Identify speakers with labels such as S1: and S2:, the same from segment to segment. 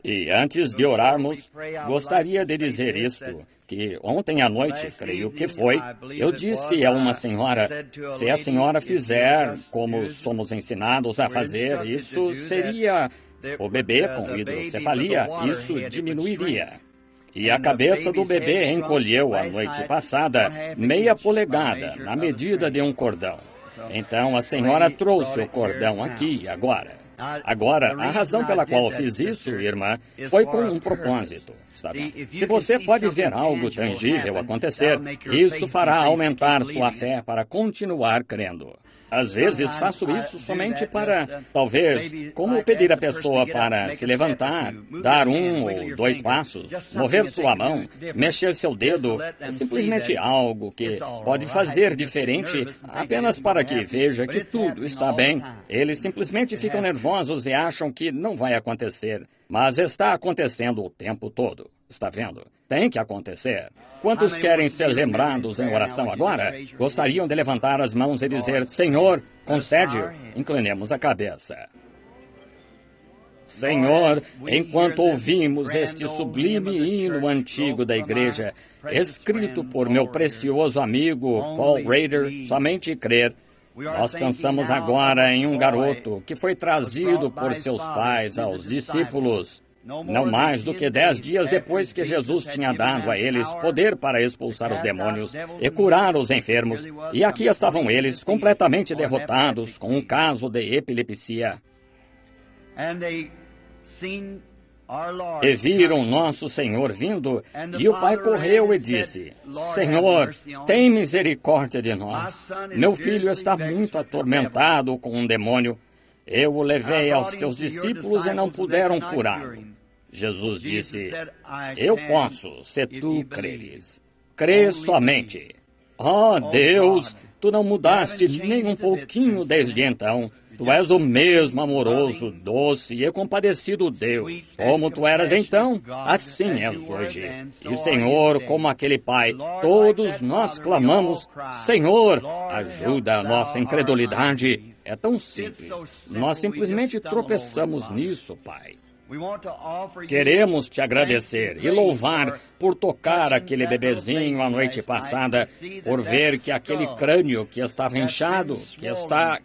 S1: E antes de orarmos, gostaria de dizer isto, que ontem à noite, creio que foi, eu disse a uma senhora, se a senhora fizer como somos ensinados a fazer, isso seria o bebê com hidrocefalia, isso diminuiria. E a cabeça do bebê encolheu a noite passada meia polegada, na medida de um cordão. Então a senhora trouxe o cordão aqui agora. Agora, a razão pela qual eu fiz isso, irmã, foi com um propósito. Está vendo? Se você pode ver algo tangível acontecer, isso fará aumentar sua fé para continuar crendo. Às vezes faço isso somente para, talvez, como pedir à pessoa para se levantar, dar 1 ou 2 passos, mover sua mão, mexer seu dedo, simplesmente algo que pode fazer diferente apenas para que veja que tudo está bem. Eles simplesmente ficam nervosos e acham que não vai acontecer, mas está acontecendo o tempo todo. Está vendo? Tem que acontecer. Quantos querem ser lembrados em oração agora? Gostariam de levantar as mãos e dizer, Senhor, concede. Inclinemos a cabeça. Senhor, enquanto ouvimos este sublime hino antigo da igreja, escrito por meu precioso amigo Paul Rader, Somente Crer, nós pensamos agora em um garoto que foi trazido por seus pais aos discípulos, não mais do que 10 dias depois que Jesus tinha dado a eles poder para expulsar os demônios e curar os enfermos. E aqui estavam eles, completamente derrotados, com um caso de epilepsia. E viram nosso Senhor vindo, e o pai correu e disse, Senhor, tem misericórdia de nós. Meu filho está muito atormentado com um demônio. Eu o levei aos teus discípulos e não puderam curá-lo. Jesus disse, eu posso, se tu creres. Crê somente. Oh, Deus, tu não mudaste nem um pouquinho desde então. Tu és o mesmo amoroso, doce e compadecido Deus. Como tu eras então, assim és hoje. E, Senhor, como aquele pai, todos nós clamamos, Senhor, ajuda a nossa incredulidade. É tão simples. Nós simplesmente tropeçamos nisso, Pai. Queremos te agradecer e louvar por tocar aquele bebezinho a noite passada, por ver que aquele crânio que estava inchado,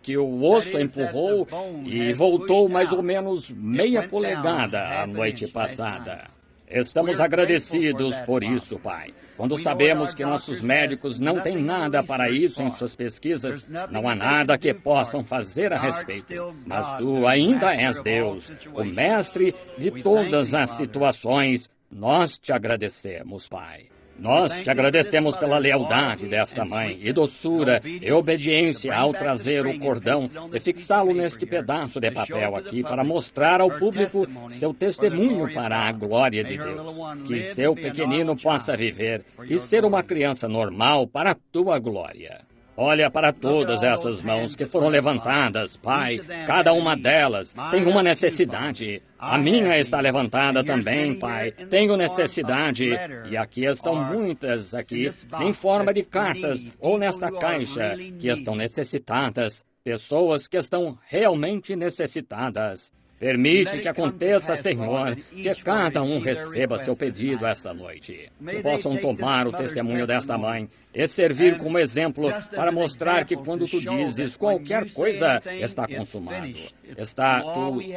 S1: que o osso empurrou e voltou mais ou menos meia polegada a noite passada. Estamos agradecidos por isso, Pai. Quando sabemos que nossos médicos não têm nada para isso em suas pesquisas, não há nada que possam fazer a respeito. Mas Tu ainda és Deus, o mestre de todas as situações. Nós te agradecemos, Pai. Nós te agradecemos pela lealdade desta mãe e doçura e obediência ao trazer o cordão e fixá-lo neste pedaço de papel aqui para mostrar ao público seu testemunho para a glória de Deus. Que seu pequenino possa viver e ser uma criança normal para a Tua glória. Olha para todas essas mãos que foram levantadas, Pai. Cada uma delas tem uma necessidade. A minha está levantada também, Pai. Tenho necessidade. E aqui estão muitas aqui, em forma de cartas ou nesta caixa, que estão necessitadas. Pessoas que estão realmente necessitadas. Permite que aconteça, Senhor, que cada um receba seu pedido esta noite. Que possam tomar o testemunho desta mãe e servir como exemplo para mostrar que quando Tu dizes qualquer coisa está consumado. Está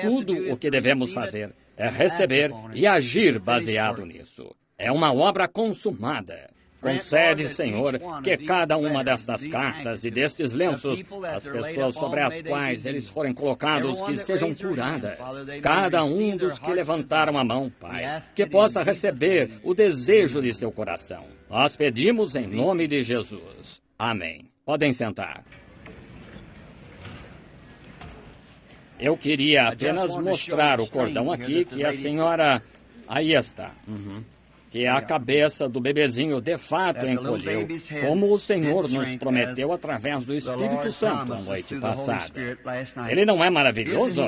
S1: tudo o que devemos fazer é receber e agir baseado nisso. É uma obra consumada. Concede, Senhor, que cada uma destas cartas e destes lenços, as pessoas sobre as quais eles forem colocados, que sejam curadas. Cada um dos que levantaram a mão, Pai, que possa receber o desejo de seu coração. Nós pedimos em nome de Jesus. Amém. Podem sentar. Eu queria apenas mostrar o cordão aqui que a senhora... Aí está. Que a cabeça do bebezinho de fato encolheu, como o Senhor nos prometeu através do Espírito Santo a noite passada. Ele não é maravilhoso?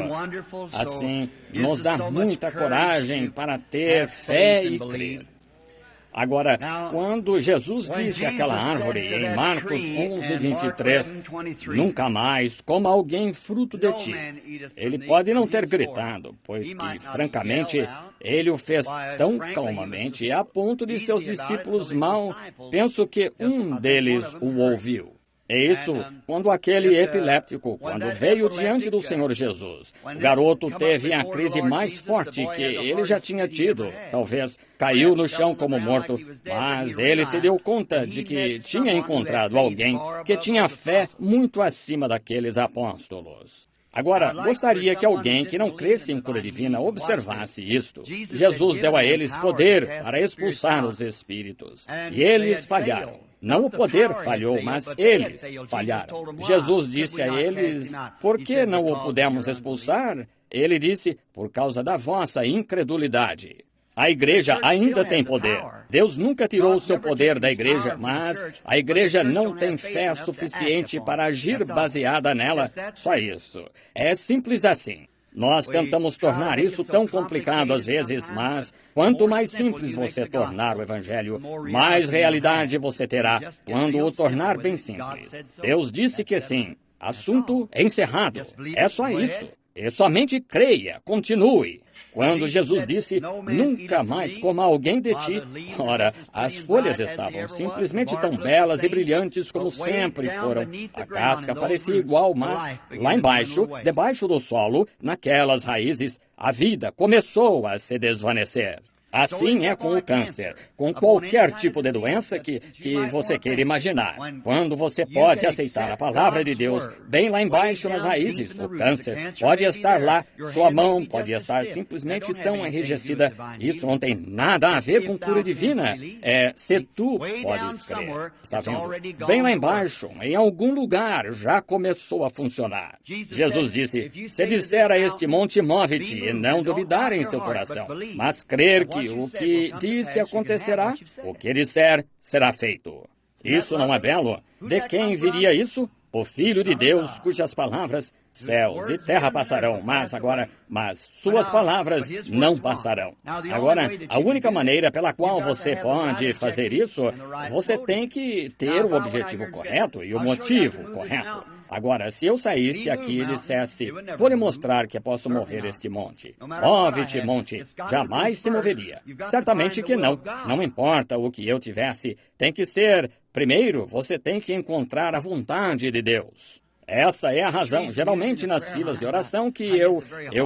S1: Assim, nos dá muita coragem para ter fé e crer. Agora, quando Jesus disse àquela árvore em Marcos 11:23, nunca mais coma alguém fruto de ti, ele pode não ter gritado, pois que, francamente, ele o fez tão calmamente a ponto de seus discípulos penso que um deles o ouviu. É isso, quando aquele epiléptico, quando veio diante do Senhor Jesus, o garoto teve a crise mais forte que ele já tinha tido. Talvez caiu no chão como morto, mas ele se deu conta de que tinha encontrado alguém que tinha fé muito acima daqueles apóstolos. Agora, gostaria que alguém que não cresce em cura divina observasse isto. Jesus deu a eles poder para expulsar os espíritos, e eles falharam. Não o poder falhou, mas eles falharam. Jesus disse a eles, por que não o pudemos expulsar? Ele disse, por causa da vossa incredulidade. A igreja ainda tem poder. Deus nunca tirou o seu poder da igreja, mas a igreja não tem fé suficiente para agir baseada nela. Só isso. É simples assim. Nós tentamos tornar isso tão complicado às vezes, mas quanto mais simples você tornar o Evangelho, mais realidade você terá quando o tornar bem simples. Deus disse que sim. Assunto encerrado. É só isso. E somente creia, continue. Quando Jesus disse, nunca mais coma alguém de ti, ora, as folhas estavam simplesmente tão belas e brilhantes como sempre foram. A casca parecia igual, mas lá embaixo, debaixo do solo, naquelas raízes, a vida começou a se desvanecer. Assim é com o câncer, com qualquer tipo de doença que você queira imaginar. Quando você pode aceitar a palavra de Deus bem lá embaixo nas raízes, o câncer pode estar lá, sua mão pode estar simplesmente tão enrijecida. Isso não tem nada a ver com cura divina. Se tu podes crer. Está vendo? Bem lá embaixo, em algum lugar, já começou a funcionar. Jesus disse, se disser a este monte, move-te, e não duvidar em seu coração, mas crer que o que disse acontecerá, o que disser será feito. Isso não é belo? De quem viria isso? O Filho de Deus, cujas palavras, céus e terra passarão, mas suas palavras não passarão. Agora, a única maneira pela qual você pode fazer isso, você tem que ter o objetivo correto e o motivo correto. Agora, se eu saísse aqui e dissesse, vou lhe mostrar que posso mover este monte. Move-te, monte. Jamais se moveria. Certamente que não. Não importa o que eu tivesse. Tem que ser, primeiro, você tem que encontrar a vontade de Deus. Essa é a razão. Geralmente nas filas de oração que eu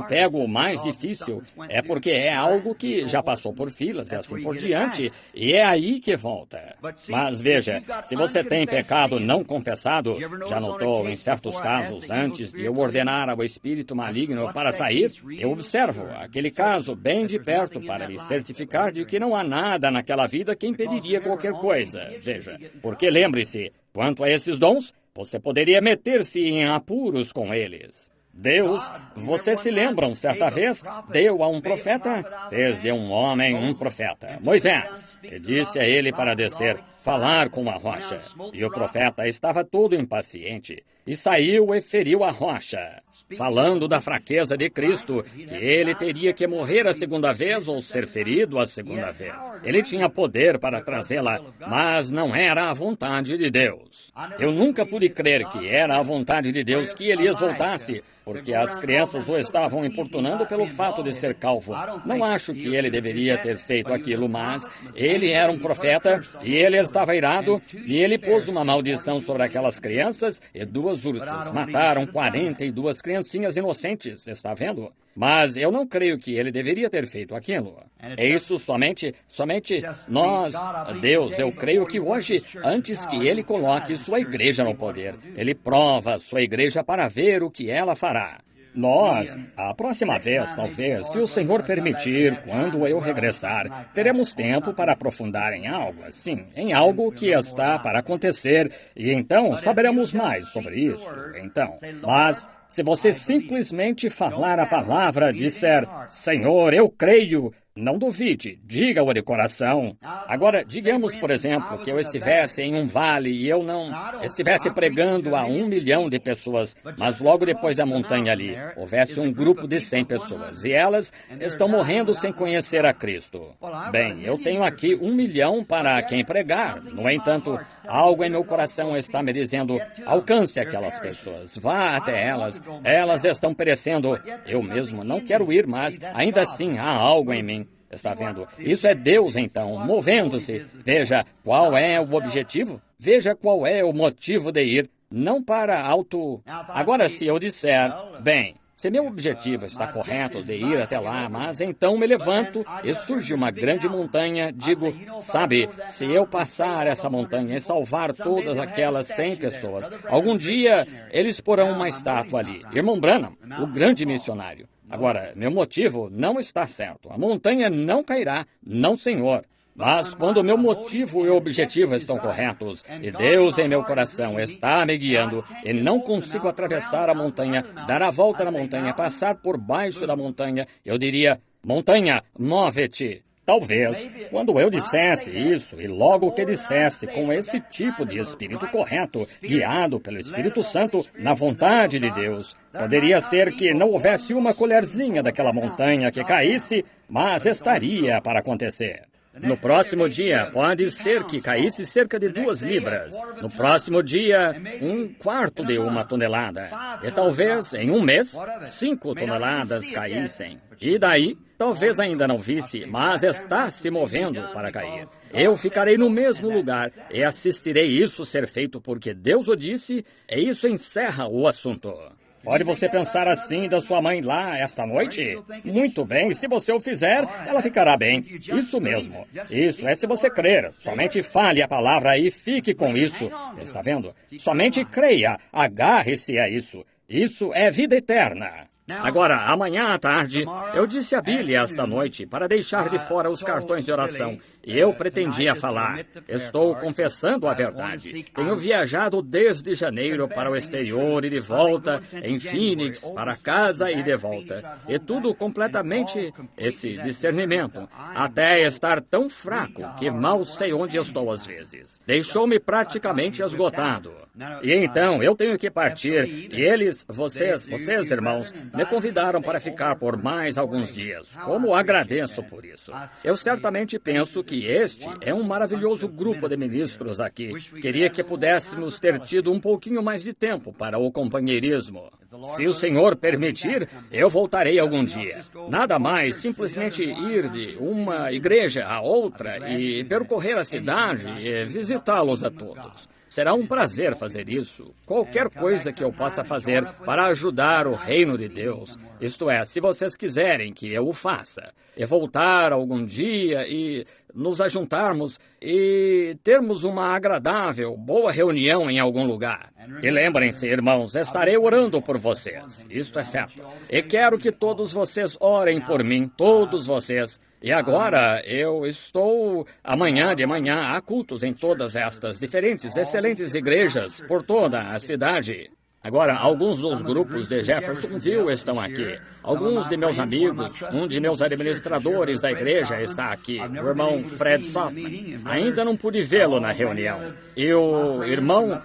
S1: pego o mais difícil, é porque é algo que já passou por filas e assim por diante, e é aí que volta. Mas veja, se você tem pecado não confessado, já notou em certos casos, antes de eu ordenar ao espírito maligno para sair, eu observo aquele caso bem de perto para me certificar de que não há nada naquela vida que impediria qualquer coisa. Veja, porque lembre-se, quanto a esses dons, você poderia meter-se em apuros com eles. Deus, vocês se lembram, certa vez, deu a um profeta, fez de um homem um profeta, Moisés, e disse a ele para descer, falar com a rocha. E o profeta estava todo impaciente, e saiu e feriu a rocha, falando da fraqueza de Cristo, que ele teria que morrer a segunda vez ou ser ferido a segunda vez. Ele tinha poder para trazê-la, mas não era a vontade de Deus. Eu nunca pude crer que era a vontade de Deus que Elias voltasse, porque as crianças o estavam importunando pelo fato de ser calvo. Não acho que ele deveria ter feito aquilo, mas ele era um profeta e ele estava irado e ele pôs uma maldição sobre aquelas crianças e 2 ursas mataram 42 criancinhas inocentes, está vendo? Mas eu não creio que ele deveria ter feito aquilo. É isso somente nós, Deus, eu creio que hoje, antes que ele coloque sua igreja no poder, ele prova sua igreja para ver o que ela fará. Nós, a próxima vez, talvez, se o Senhor permitir, quando eu regressar, teremos tempo para aprofundar em algo, assim, em algo que está para acontecer, e então saberemos mais sobre isso. Mas Se você simplesmente falar a palavra, disser, Senhor, eu creio, não duvide, diga-o de coração. Agora, digamos, por exemplo, que eu estivesse em um vale e eu não estivesse pregando a 1 milhão de pessoas, mas logo depois da montanha ali, houvesse um grupo de 100 pessoas e elas estão morrendo sem conhecer a Cristo. Bem, eu tenho aqui 1 milhão para quem pregar. No entanto, algo em meu coração está me dizendo, alcance aquelas pessoas, vá até elas, elas estão perecendo. Eu mesmo não quero ir, mas ainda assim há algo em mim. Está vendo? Isso é Deus, então, movendo-se. Veja qual é o objetivo. Veja qual é o motivo de ir. Não para auto... Agora, se eu disser, bem, se meu objetivo está correto de ir até lá, mas então me levanto e surge uma grande montanha, digo, sabe, se eu passar essa montanha e salvar todas aquelas 100 pessoas, algum dia eles porão uma estátua ali. Irmão Branham, o grande missionário. Agora, meu motivo não está certo. A montanha não cairá, não, Senhor. Mas quando o meu motivo e o objetivo estão corretos, e Deus em meu coração está me guiando, e não consigo atravessar a montanha, dar a volta na montanha, passar por baixo da montanha, eu diria, montanha, move-te. Talvez, quando eu dissesse isso, e logo que dissesse com esse tipo de espírito correto, guiado pelo Espírito Santo, na vontade de Deus, poderia ser que não houvesse uma colherzinha daquela montanha que caísse, mas estaria para acontecer. No próximo dia, pode ser que caísse cerca de 2 libras. No próximo dia, 1/4 de 1 tonelada. E talvez, em um mês, 5 toneladas caíssem. E daí, talvez ainda não visse, mas está se movendo para cair. Eu ficarei no mesmo lugar e assistirei isso ser feito porque Deus o disse, e isso encerra o assunto. Pode você pensar assim da sua mãe lá esta noite? Muito bem, se você o fizer, ela ficará bem. Isso mesmo. Isso é se você crer. Somente fale a palavra e fique com isso. Está vendo? Somente creia. Agarre-se a isso. Isso é vida eterna. Agora, amanhã à tarde, eu disse a Billy esta noite para deixar de fora os cartões de oração. E eu pretendia falar. Estou confessando a verdade. Tenho viajado desde janeiro para o exterior e de volta, em Phoenix, para casa e de volta. E tudo completamente esse discernimento, até estar tão fraco que mal sei onde estou às vezes. Deixou-me praticamente esgotado. E então eu tenho que partir. E eles, vocês irmãos, me convidaram para ficar por mais alguns dias. Como agradeço por isso. Eu certamente penso que este é um maravilhoso grupo de ministros aqui. Queria que pudéssemos ter tido um pouquinho mais de tempo para o companheirismo. Se o Senhor permitir, eu voltarei algum dia. Nada mais, simplesmente ir de uma igreja a outra e percorrer a cidade e visitá-los a todos. Será um prazer fazer isso. Qualquer coisa que eu possa fazer para ajudar o reino de Deus. Isto é, se vocês quiserem que eu o faça. E voltar algum dia e nos ajuntarmos e termos uma agradável, boa reunião em algum lugar. E lembrem-se, irmãos, estarei orando por vocês. Isto é certo. E quero que todos vocês orem por mim, todos vocês. E agora, eu estou... Amanhã de manhã há cultos em todas estas diferentes, excelentes igrejas por toda a cidade. Agora, alguns dos grupos de Jeffersonville estão aqui. Alguns de meus amigos, um de meus administradores da igreja está aqui, o irmão Fred Softman. Ainda não pude vê-lo na reunião. E o irmão,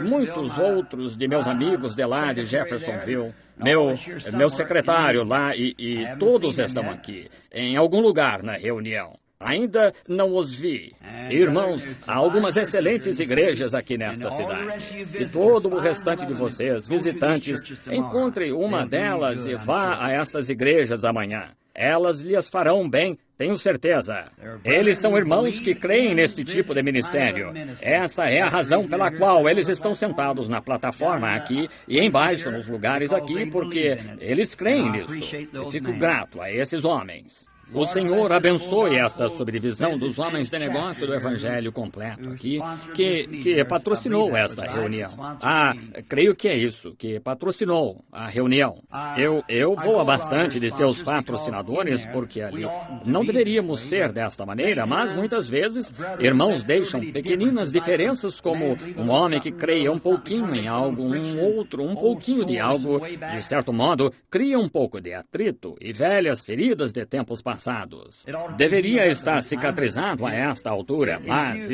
S1: muitos outros de meus amigos de lá de Jeffersonville, meu secretário lá e todos estão aqui, em algum lugar na reunião. Ainda não os vi. Irmãos, há algumas excelentes igrejas aqui nesta cidade. E todo o restante de vocês, visitantes, encontre uma delas e vá a estas igrejas amanhã. Elas lhes farão bem, tenho certeza. Eles são irmãos que creem nesse tipo de ministério. Essa é a razão pela qual eles estão sentados na plataforma aqui e embaixo nos lugares aqui, porque eles creem nisto. E fico grato a esses homens. O Senhor abençoe esta subdivisão dos homens de negócio do Evangelho Completo aqui, que patrocinou esta reunião. Creio que é isso, que patrocinou a reunião. Eu vou a bastante de seus patrocinadores, porque ali não deveríamos ser desta maneira, mas muitas vezes irmãos deixam pequeninas diferenças, como um homem que creia um pouquinho em algo, um pouquinho de algo, de certo modo, cria um pouco de atrito e velhas feridas de tempos passados. Deveria estar cicatrizado a esta altura, mas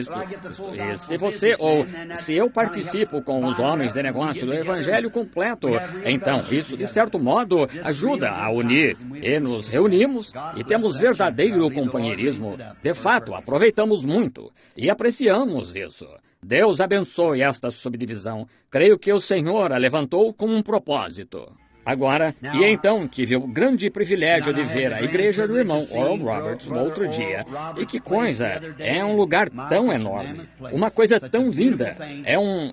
S1: se você ou se eu participo com os homens de negócio do Evangelho Completo, então isso, de certo modo, ajuda a unir, e nos reunimos e temos verdadeiro companheirismo. De fato, aproveitamos muito e apreciamos isso. Deus abençoe esta subdivisão. Creio que o Senhor a levantou com um propósito. Agora, e então tive o grande privilégio de ver a igreja do irmão Oral Roberts no outro dia. E que coisa! É um lugar tão enorme, uma coisa tão linda.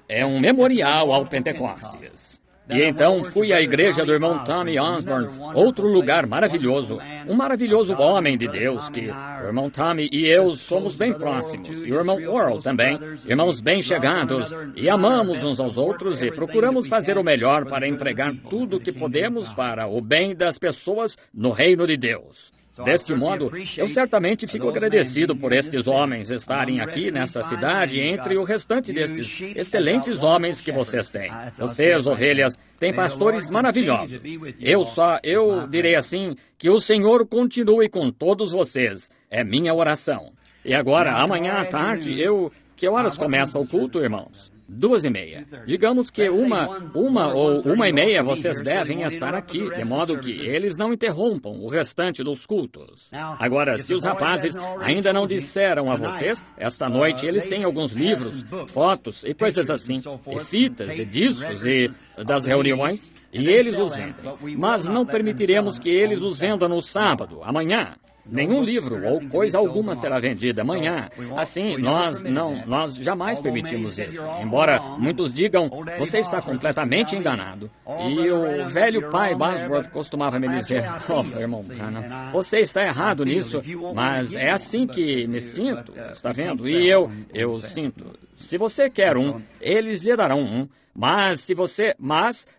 S1: É um memorial ao Pentecostes. E então fui à igreja do irmão Tommy Osborne, outro lugar maravilhoso, um maravilhoso homem de Deus, que o irmão Tommy e eu somos bem próximos, e o irmão Oral também, irmãos bem chegados, e amamos uns aos outros e procuramos fazer o melhor para empregar tudo o que podemos para o bem das pessoas no reino de Deus. Deste modo, eu certamente fico agradecido por estes homens estarem aqui nesta cidade entre o restante destes excelentes homens que vocês têm. Vocês, ovelhas, têm pastores maravilhosos. Eu direi assim, que o Senhor continue com todos vocês. É minha oração. E agora, amanhã à tarde, Que horas começa o culto, irmãos? 2:30. Digamos que uma ou 1:30 vocês devem estar aqui, de modo que eles não interrompam o restante dos cultos. Agora, se os rapazes ainda não disseram a vocês, esta noite eles têm alguns livros, fotos e coisas assim, e fitas e discos e das reuniões, e eles os vendem. Mas não permitiremos que eles os vendam no sábado, amanhã. Nenhum livro ou coisa alguma será vendida amanhã. Assim, nós jamais permitimos isso. Embora muitos digam, você está completamente enganado. E o velho pai Bosworth costumava me dizer, irmão Branham, você está errado nisso, mas é assim que me sinto, está vendo? E eu sinto. Se você quer eles lhe darão mas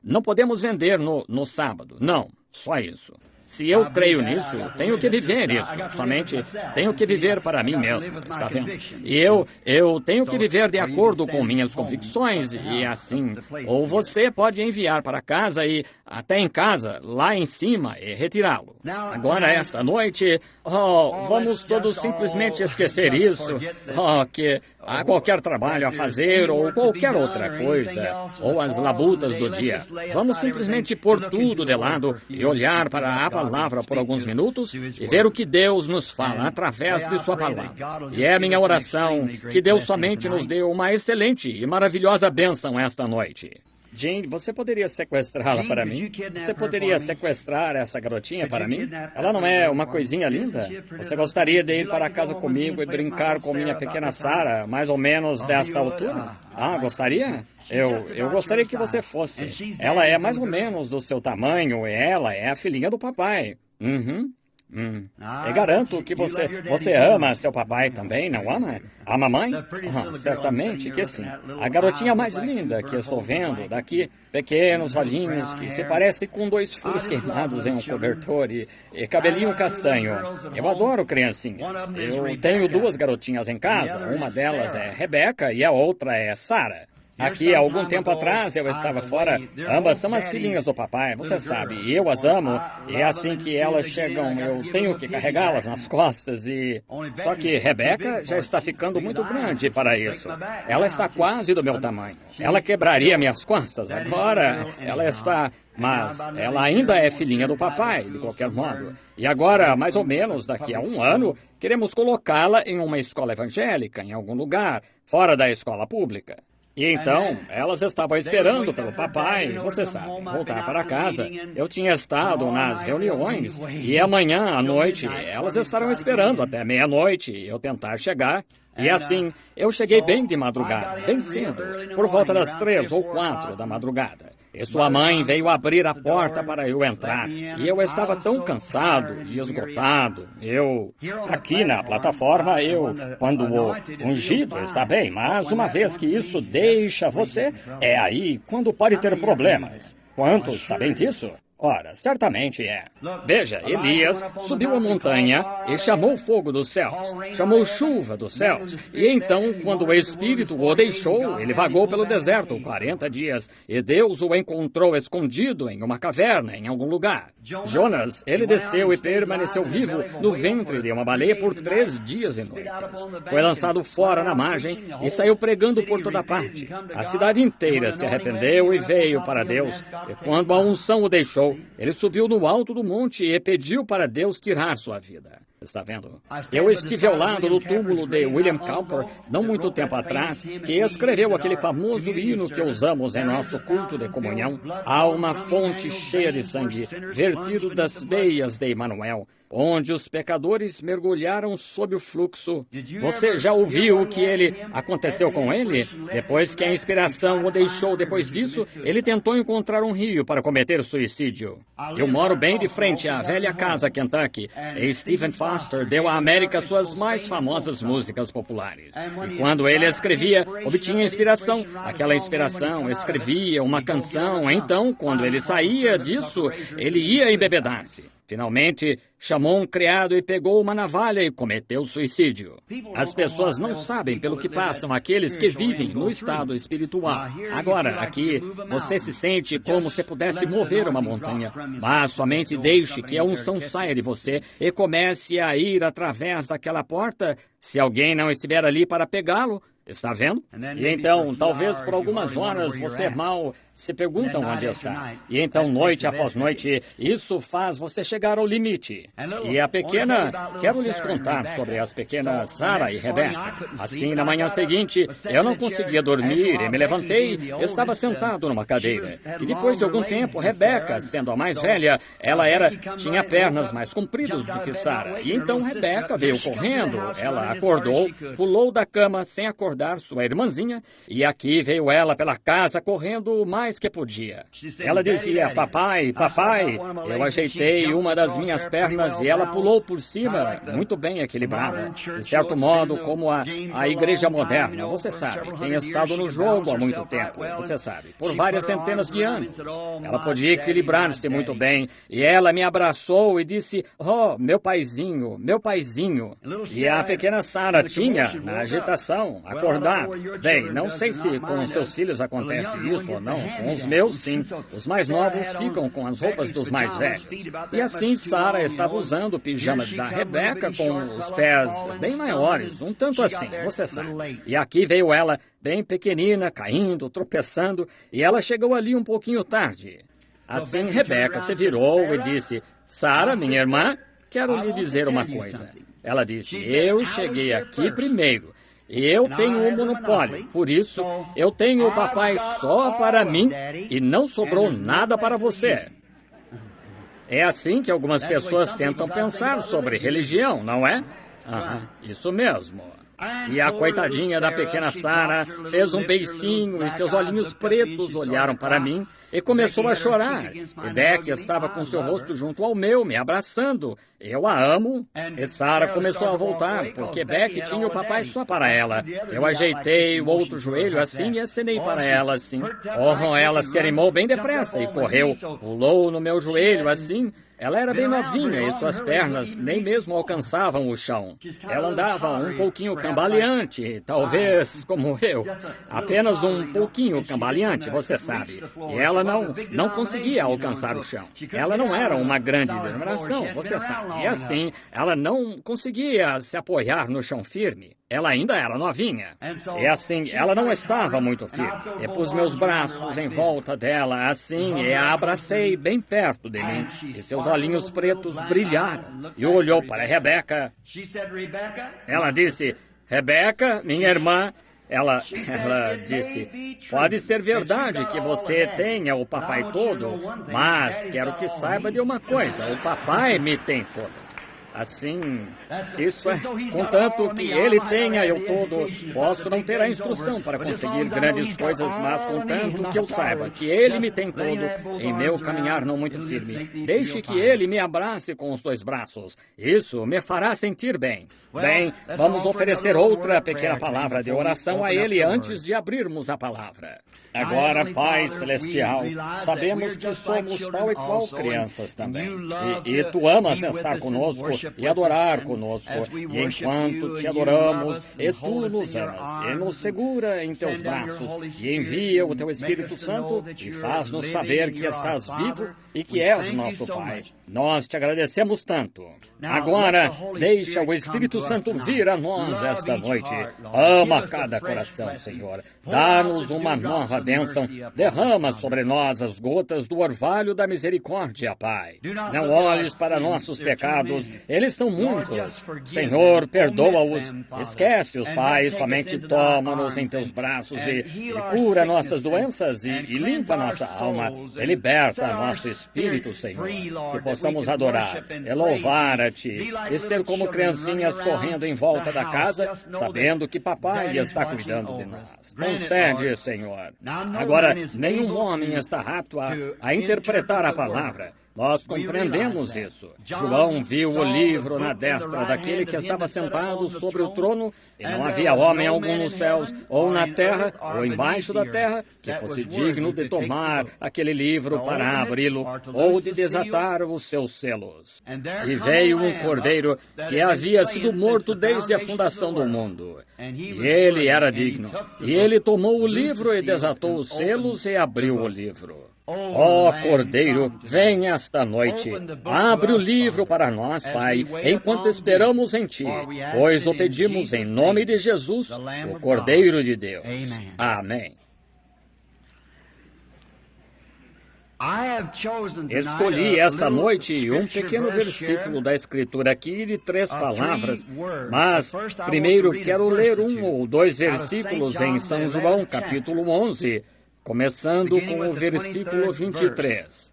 S1: não podemos vender no sábado. Não, só isso. Se eu creio nisso, tenho que viver isso. Somente tenho que viver para mim mesmo, está vendo? E eu tenho que viver de acordo com minhas convicções e assim. Ou você pode enviar para casa e até em casa, lá em cima, e retirá-lo. Agora, esta noite, vamos todos simplesmente esquecer isso. Que há qualquer trabalho a fazer ou qualquer outra coisa, ou as labutas do dia. Vamos simplesmente pôr tudo de lado e olhar para a palavra por alguns minutos e ver o que Deus nos fala através de sua palavra. E é minha oração que Deus somente nos dê uma excelente e maravilhosa bênção esta noite. Jane, você poderia sequestrá-la para mim? Você poderia sequestrar essa garotinha para mim? Ela não é uma coisinha linda? Você gostaria de ir para casa comigo e brincar com minha pequena Sarah, mais ou menos desta altura? Gostaria? Eu gostaria que você fosse. Ela é mais ou menos do seu tamanho e ela é a filhinha do papai. Eu garanto que você ama seu papai também, não ama? A mamãe? Certamente que sim. A garotinha mais linda que estou vendo daqui, pequenos olhinhos que se parecem com 2 furos queimados em um cobertor e cabelinho castanho. Eu adoro criancinhas. Eu tenho 2 garotinhas em casa. Uma delas é Rebecca e a outra é Sarah. Aqui, há algum tempo atrás, eu estava fora. Ambas são as filhinhas do papai, você sabe. E eu as amo. E é assim que elas chegam, eu tenho que carregá-las nas costas e... Só que Rebecca já está ficando muito grande para isso. Ela está quase do meu tamanho. Ela quebraria minhas costas. Agora, ela está... Mas ela ainda é filhinha do papai, de qualquer modo. E agora, mais ou menos daqui a 1 ano, queremos colocá-la em uma escola evangélica, em algum lugar, fora da escola pública. E então, elas estavam esperando pelo papai, você sabe, voltar para casa. Eu tinha estado nas reuniões e amanhã à noite elas estarão esperando até meia-noite eu tentar chegar. E assim, eu cheguei bem de madrugada, bem cedo, por volta das 3 ou 4 da madrugada. E sua mãe veio abrir a porta para eu entrar. E eu estava tão cansado e esgotado. Aqui na plataforma, quando o ungido está bem, mas uma vez que isso deixa você, é aí quando pode ter problemas. Quantos sabem disso? Ora, certamente é. Veja, Elias subiu a montanha e chamou fogo dos céus, chamou chuva dos céus. E então, quando o Espírito o deixou, ele vagou pelo deserto 40 dias, e Deus o encontrou escondido em uma caverna, em algum lugar. Jonas, ele desceu e permaneceu vivo no ventre de uma baleia por 3 dias e noites. Foi lançado fora na margem e saiu pregando por toda parte. A cidade inteira se arrependeu e veio para Deus. E quando a unção o deixou, ele subiu no alto do monte e pediu para Deus tirar sua vida. Está vendo? Eu estive ao lado do túmulo de William Cowper, não muito tempo atrás, que escreveu aquele famoso hino que usamos em nosso culto de comunhão. Há uma fonte cheia de sangue, vertido das veias de Emanuel, onde os pecadores mergulharam sob o fluxo. Você já ouviu o que aconteceu com ele? Depois que a inspiração o deixou depois disso, ele tentou encontrar um rio para cometer suicídio. Eu moro bem de frente à velha casa Kentucky, e Stephen Foster deu à América suas mais famosas músicas populares. E quando ele escrevia, obtinha inspiração. Aquela inspiração escrevia uma canção. Então, quando ele saía disso, ele ia embebedar-se. Finalmente, chamou um criado e pegou uma navalha e cometeu suicídio. As pessoas não sabem pelo que passam aqueles que vivem no estado espiritual. Agora, aqui, você se sente como se pudesse mover uma montanha, mas somente deixe que a unção saia de você e comece a ir através daquela porta. Se alguém não estiver ali para pegá-lo, está vendo? E então, talvez por algumas horas, você mal se pergunta onde está. E então, noite após noite, isso faz você chegar ao limite. E a pequena... Quero lhes contar sobre as pequenas Sarah e Rebeca. Assim, na manhã seguinte, eu não conseguia dormir e me levantei, estava sentado numa cadeira. E depois de algum tempo, Rebeca, sendo a mais velha, tinha pernas mais compridas do que Sarah. E então Rebeca veio correndo. Ela acordou, pulou da cama sem acordar sua irmãzinha, e aqui veio ela pela casa correndo o mais que podia. Ela dizia: papai, papai. Eu ajeitei uma das minhas pernas e ela pulou por cima, muito bem equilibrada. De certo modo, como a igreja moderna, você sabe, tem estado no jogo há muito tempo, você sabe, por várias centenas de anos. Ela podia equilibrar-se muito bem, e ela me abraçou e disse: oh, meu paizinho, meu paizinho. E a pequena Sarah tinha, na agitação, acordado. Bem, não sei se com seus filhos acontece isso ou não. Com os meus, sim. Os mais novos ficam com as roupas dos mais velhos. E assim, Sarah estava usando o pijama da Rebeca com os pés bem maiores, um tanto assim, você sabe. E aqui veio ela, bem pequenina, caindo, tropeçando, e ela chegou ali um pouquinho tarde. Assim, Rebeca se virou e disse: Sarah, minha irmã, quero lhe dizer uma coisa. Ela disse: eu cheguei aqui primeiro. Eu tenho um monopólio, por isso eu tenho o papai só para mim e não sobrou nada para você. É assim que algumas pessoas tentam pensar sobre religião, não é? Isso mesmo. E a coitadinha da pequena Sarah fez um beicinho e seus olhinhos pretos olharam para mim e começou a chorar. E Becky estava com seu rosto junto ao meu, me abraçando. Eu a amo. E Sarah começou a voltar, porque Becky tinha o papai só para ela. Eu ajeitei o outro joelho assim e acenei para ela assim. Oh, ela se animou bem depressa e correu. Pulou no meu joelho assim. Ela era bem novinha e suas pernas nem mesmo alcançavam o chão. Ela andava um pouquinho cambaleante, talvez como eu. Apenas um pouquinho cambaleante, você sabe. E ela não conseguia alcançar o chão. Ela não era uma grande denominação, você sabe. E assim, ela não conseguia se apoiar no chão firme. Ela ainda era novinha. E assim, ela não estava muito firme. E pus meus braços em volta dela, assim, e a abracei bem perto de mim. E seus olhinhos pretos brilharam. E olhou para Rebeca. Ela disse: Rebeca, minha irmã. Ela disse: pode ser verdade que você tenha o papai todo, mas quero que saiba de uma coisa: o papai me tem toda. Assim, isso é, contanto que Ele tenha eu todo, posso não ter a instrução para conseguir grandes coisas, mas contanto que eu saiba que Ele me tem todo em meu caminhar não muito firme. Deixe que Ele me abrace com os 2 braços. Isso me fará sentir bem. Bem, vamos oferecer outra pequena palavra de oração a Ele antes de abrirmos a palavra. Agora, Pai Celestial, sabemos que somos tal e qual crianças também. E Tu amas estar conosco e adorar conosco. E enquanto Te adoramos, e Tu nos amas, e nos segura em Teus braços, e envia o Teu Espírito Santo e faz-nos saber que estás vivo e que és nosso Pai. Nós Te agradecemos tanto. Agora, deixa o Espírito Santo vir a nós esta noite. Ama cada coração, Senhor. Dá-nos uma nova bênção. Derrama sobre nós as gotas do orvalho da misericórdia, Pai. Não olhes para nossos pecados. Eles são muitos. Senhor, perdoa-os. Esquece-os, Pai. Somente toma-nos em Teus braços e cura nossas doenças e limpa nossa alma. E liberta nosso espírito, Senhor. Que possamos adorar e louvar a Ti e ser como criancinhas correndo em volta da casa, sabendo que Papai está cuidando de nós. Concede, Senhor. Agora, nenhum homem está apto a interpretar a palavra. Nós compreendemos isso. João viu o livro na destra daquele que estava sentado sobre o trono, e não havia homem algum nos céus, ou na terra, ou embaixo da terra, que fosse digno de tomar aquele livro para abri-lo, ou de desatar os seus selos. E veio um cordeiro que havia sido morto desde a fundação do mundo. E ele era digno. E ele tomou o livro e desatou os selos e abriu o livro. Ó Cordeiro, vem esta noite, abre o livro para nós, Pai, enquanto esperamos em Ti, pois o pedimos em nome de Jesus, o Cordeiro de Deus. Amém. Escolhi esta noite um pequeno versículo da Escritura aqui de 3 palavras, mas primeiro quero ler 1 ou 2 versículos em São João, capítulo 11, começando com o versículo 23.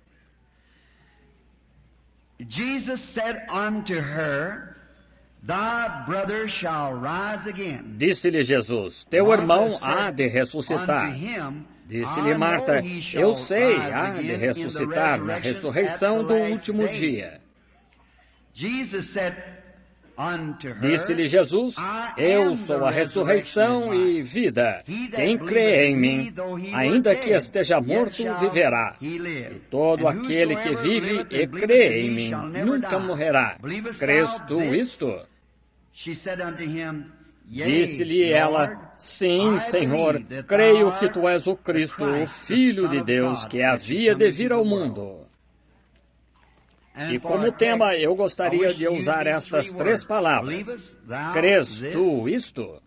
S2: Jesus said unto her, Thy brother shall rise again.
S1: Disse-lhe Jesus, teu irmão há de ressuscitar. Disse-lhe Marta, eu sei, há de ressuscitar na ressurreição do último dia. Disse-lhe Jesus, eu sou a ressurreição e vida. Quem crê em mim, ainda que esteja morto, viverá. E todo aquele que vive e crê em mim nunca morrerá. Crês tu isto? Disse-lhe ela, sim, Senhor, creio que tu és o Cristo, o Filho de Deus, que havia de vir ao mundo. E como tema, eu gostaria de usar estas 3 palavras. Crês tu isto?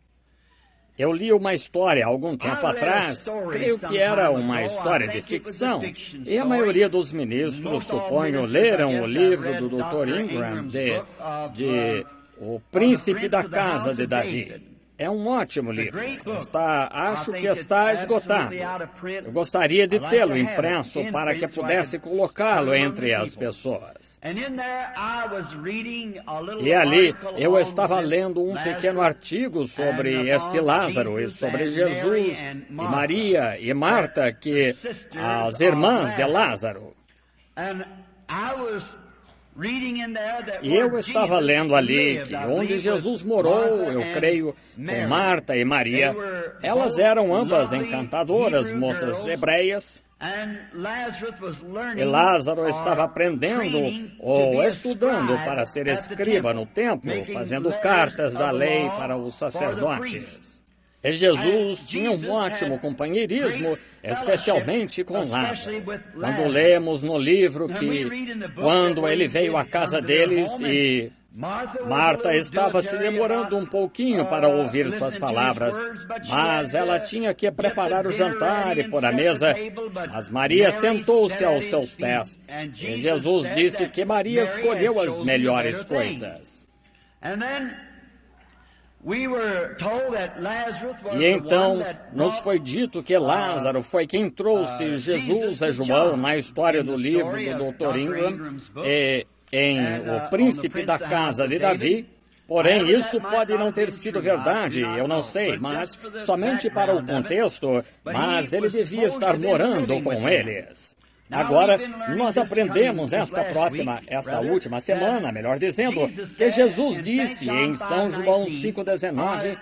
S1: Eu li uma história há algum tempo atrás, creio que era uma história de ficção, e a maioria dos ministros, suponho, leram o livro do Dr. Ingram de O Príncipe da Casa de Davi. É um ótimo livro. Acho que está esgotado. Eu gostaria de tê-lo impresso para que pudesse colocá-lo entre as pessoas. E ali eu estava lendo um pequeno artigo sobre este Lázaro e sobre Jesus e Maria e Marta, que as irmãs de Lázaro. E eu estava lendo ali que onde Jesus morou, eu creio, com Marta e Maria, elas eram ambas encantadoras moças hebreias, e Lázaro estava aprendendo ou estudando para ser escriba no templo, fazendo cartas da lei para os sacerdotes. E Jesus tinha um ótimo companheirismo, especialmente com Lázaro. Quando lemos no livro que, quando ele veio à casa deles e Marta estava se demorando um pouquinho para ouvir suas palavras, mas ela tinha que preparar o jantar e pôr a mesa, mas Maria sentou-se aos seus pés. E Jesus disse que Maria escolheu as melhores coisas. E então nos foi dito que Lázaro foi quem trouxe Jesus a João na história do livro do Dr. Ingram. E em O Príncipe da Casa de Davi. Porém, isso pode não ter sido verdade, eu não sei, mas somente para o contexto, mas ele devia estar morando com eles. Agora, nós aprendemos esta última semana, melhor dizendo, que Jesus disse em São João 5,19,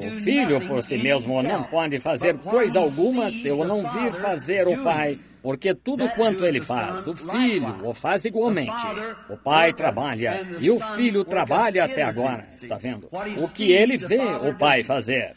S1: o Filho por si mesmo não pode fazer coisa alguma se eu não vir fazer o Pai, porque tudo quanto ele faz, o Filho o faz igualmente. O Pai trabalha e o Filho trabalha até agora, está vendo? O que ele vê o Pai fazer.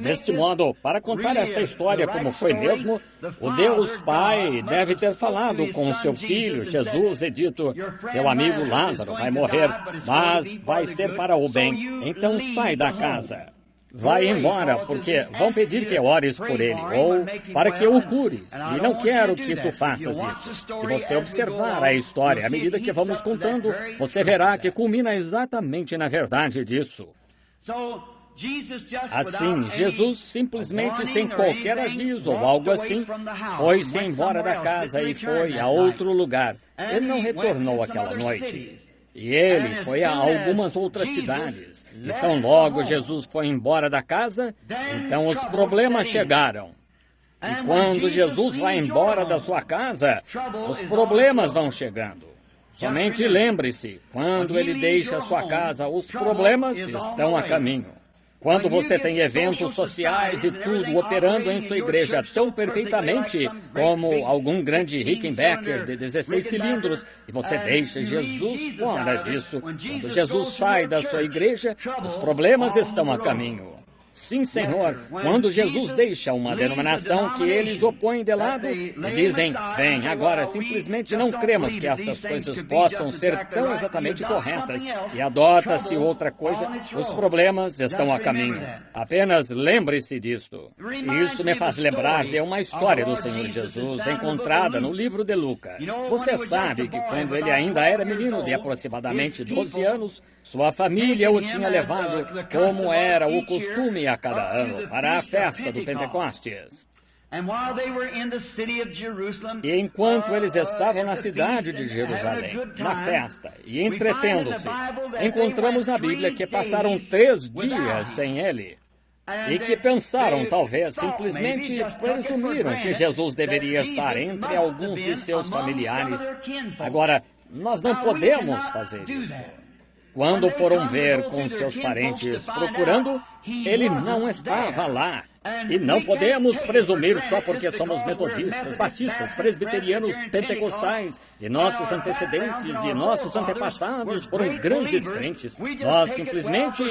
S1: Deste modo, para contar essa história como foi mesmo, o Deus Pai deve ter falado com o seu Filho, Jesus, e dito, teu amigo Lázaro vai morrer, mas vai ser para o bem, então sai da casa. Vai embora, porque vão pedir que ores por ele, ou para que o cures, e não quero que tu faças isso. Se você observar a história à medida que vamos contando, você verá que culmina exatamente na verdade disso. Assim, Jesus, simplesmente sem qualquer aviso ou algo assim, foi-se embora da casa e foi a outro lugar. Ele não retornou aquela noite. E ele foi a algumas outras cidades. Então, logo Jesus foi embora da casa, então os problemas chegaram. E quando Jesus vai embora da sua casa, os problemas vão chegando. Somente lembre-se, quando ele deixa a sua casa, os problemas estão a caminho. Quando você tem eventos sociais e tudo operando em sua igreja tão perfeitamente como algum grande Rickenbacker de 16 cilindros, e você deixa Jesus fora disso, quando Jesus sai da sua igreja, os problemas estão a caminho. Sim, Senhor, quando Jesus deixa uma denominação que eles opõem de lado e dizem, bem, agora simplesmente não cremos que estas coisas possam ser tão exatamente corretas e adota-se outra coisa, os problemas estão a caminho. Apenas lembre-se disto. E isso me faz lembrar de uma história do Senhor Jesus encontrada no livro de Lucas. Você sabe que quando ele ainda era menino de aproximadamente 12 anos, sua família o tinha levado, como era o costume a cada ano, para a festa do Pentecostes. E enquanto eles estavam na cidade de Jerusalém, na festa, e entretendo-se, encontramos na Bíblia que passaram 3 dias sem ele. E que pensaram, talvez, simplesmente presumiram que Jesus deveria estar entre alguns de seus familiares. Agora, nós não podemos fazer isso. Quando foram ver com seus parentes procurando, ele não estava lá. E não podemos presumir só porque somos metodistas, batistas, presbiterianos, pentecostais, e nossos antecedentes e nossos antepassados foram grandes crentes. Nós simplesmente,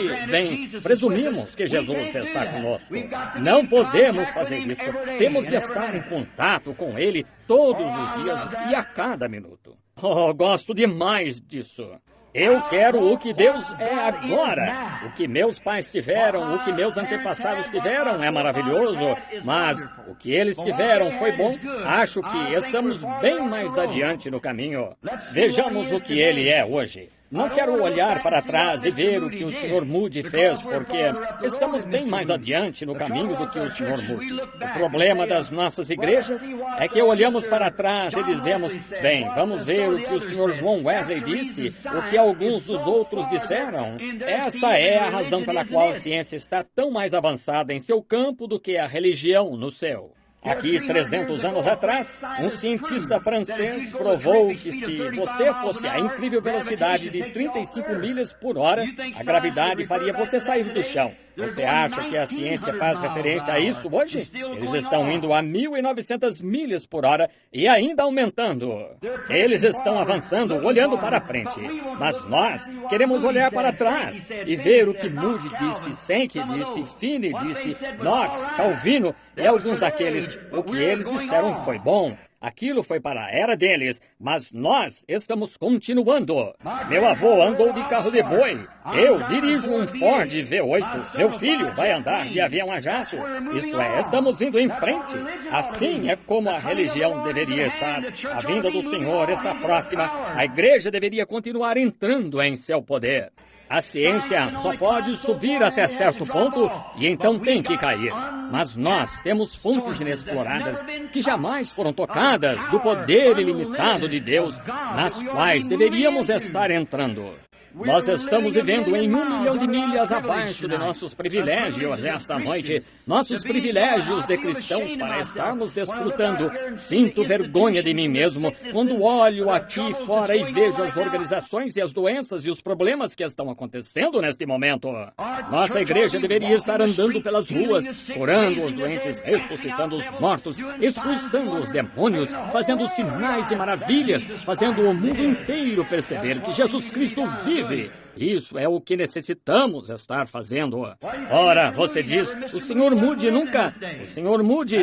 S1: presumimos que Jesus está conosco. Não podemos fazer isso. Temos de estar em contato com ele todos os dias e a cada minuto. Oh, gosto demais disso. Eu quero o que Deus é agora. O que meus pais tiveram, o que meus antepassados tiveram é maravilhoso, mas o que eles tiveram foi bom. Acho que estamos bem mais adiante no caminho. Vejamos o que ele é hoje. Não quero olhar para trás e ver o que o Sr. Moody fez, porque estamos bem mais adiante no caminho do que o Sr. Moody. O problema das nossas igrejas é que olhamos para trás e dizemos, bem, vamos ver o que o Sr. João Wesley disse, o que alguns dos outros disseram. Essa é a razão pela qual a ciência está tão mais avançada em seu campo do que a religião no seu. Aqui, 300 anos atrás, um cientista francês provou que se você fosse a incrível velocidade de 35 milhas por hora, a gravidade faria você sair do chão. Você acha que a ciência faz referência a isso hoje? Eles estão indo a 1.900 milhas por hora e ainda aumentando. Eles estão avançando, olhando para frente. Mas nós queremos olhar para trás e ver o que Moody disse, Sankey disse, Finney disse, Knox, Calvino e alguns daqueles. O que eles disseram foi bom. Aquilo foi para a era deles, mas nós estamos continuando. Meu avô andou de carro de boi. Eu dirijo um Ford V8. Meu filho vai andar de avião a jato. Isto é, estamos indo em frente. Assim é como a religião deveria estar. A vinda do Senhor está próxima. A igreja deveria continuar entrando em seu poder. A ciência só pode subir até certo ponto e então tem que cair. Mas nós temos fontes inexploradas que jamais foram tocadas do poder ilimitado de Deus, nas quais deveríamos estar entrando. Nós estamos vivendo em 1 milhão de milhas abaixo de nossos privilégios esta noite. Nossos privilégios de cristãos para estarmos desfrutando. Sinto vergonha de mim mesmo quando olho aqui fora e vejo as organizações e as doenças e os problemas que estão acontecendo neste momento. Nossa igreja deveria estar andando pelas ruas, curando os doentes, ressuscitando os mortos, expulsando os demônios, fazendo sinais e maravilhas, fazendo o mundo inteiro perceber que Jesus Cristo vive. Isso é o que necessitamos estar fazendo. Ora, você diz, o Sr. Moody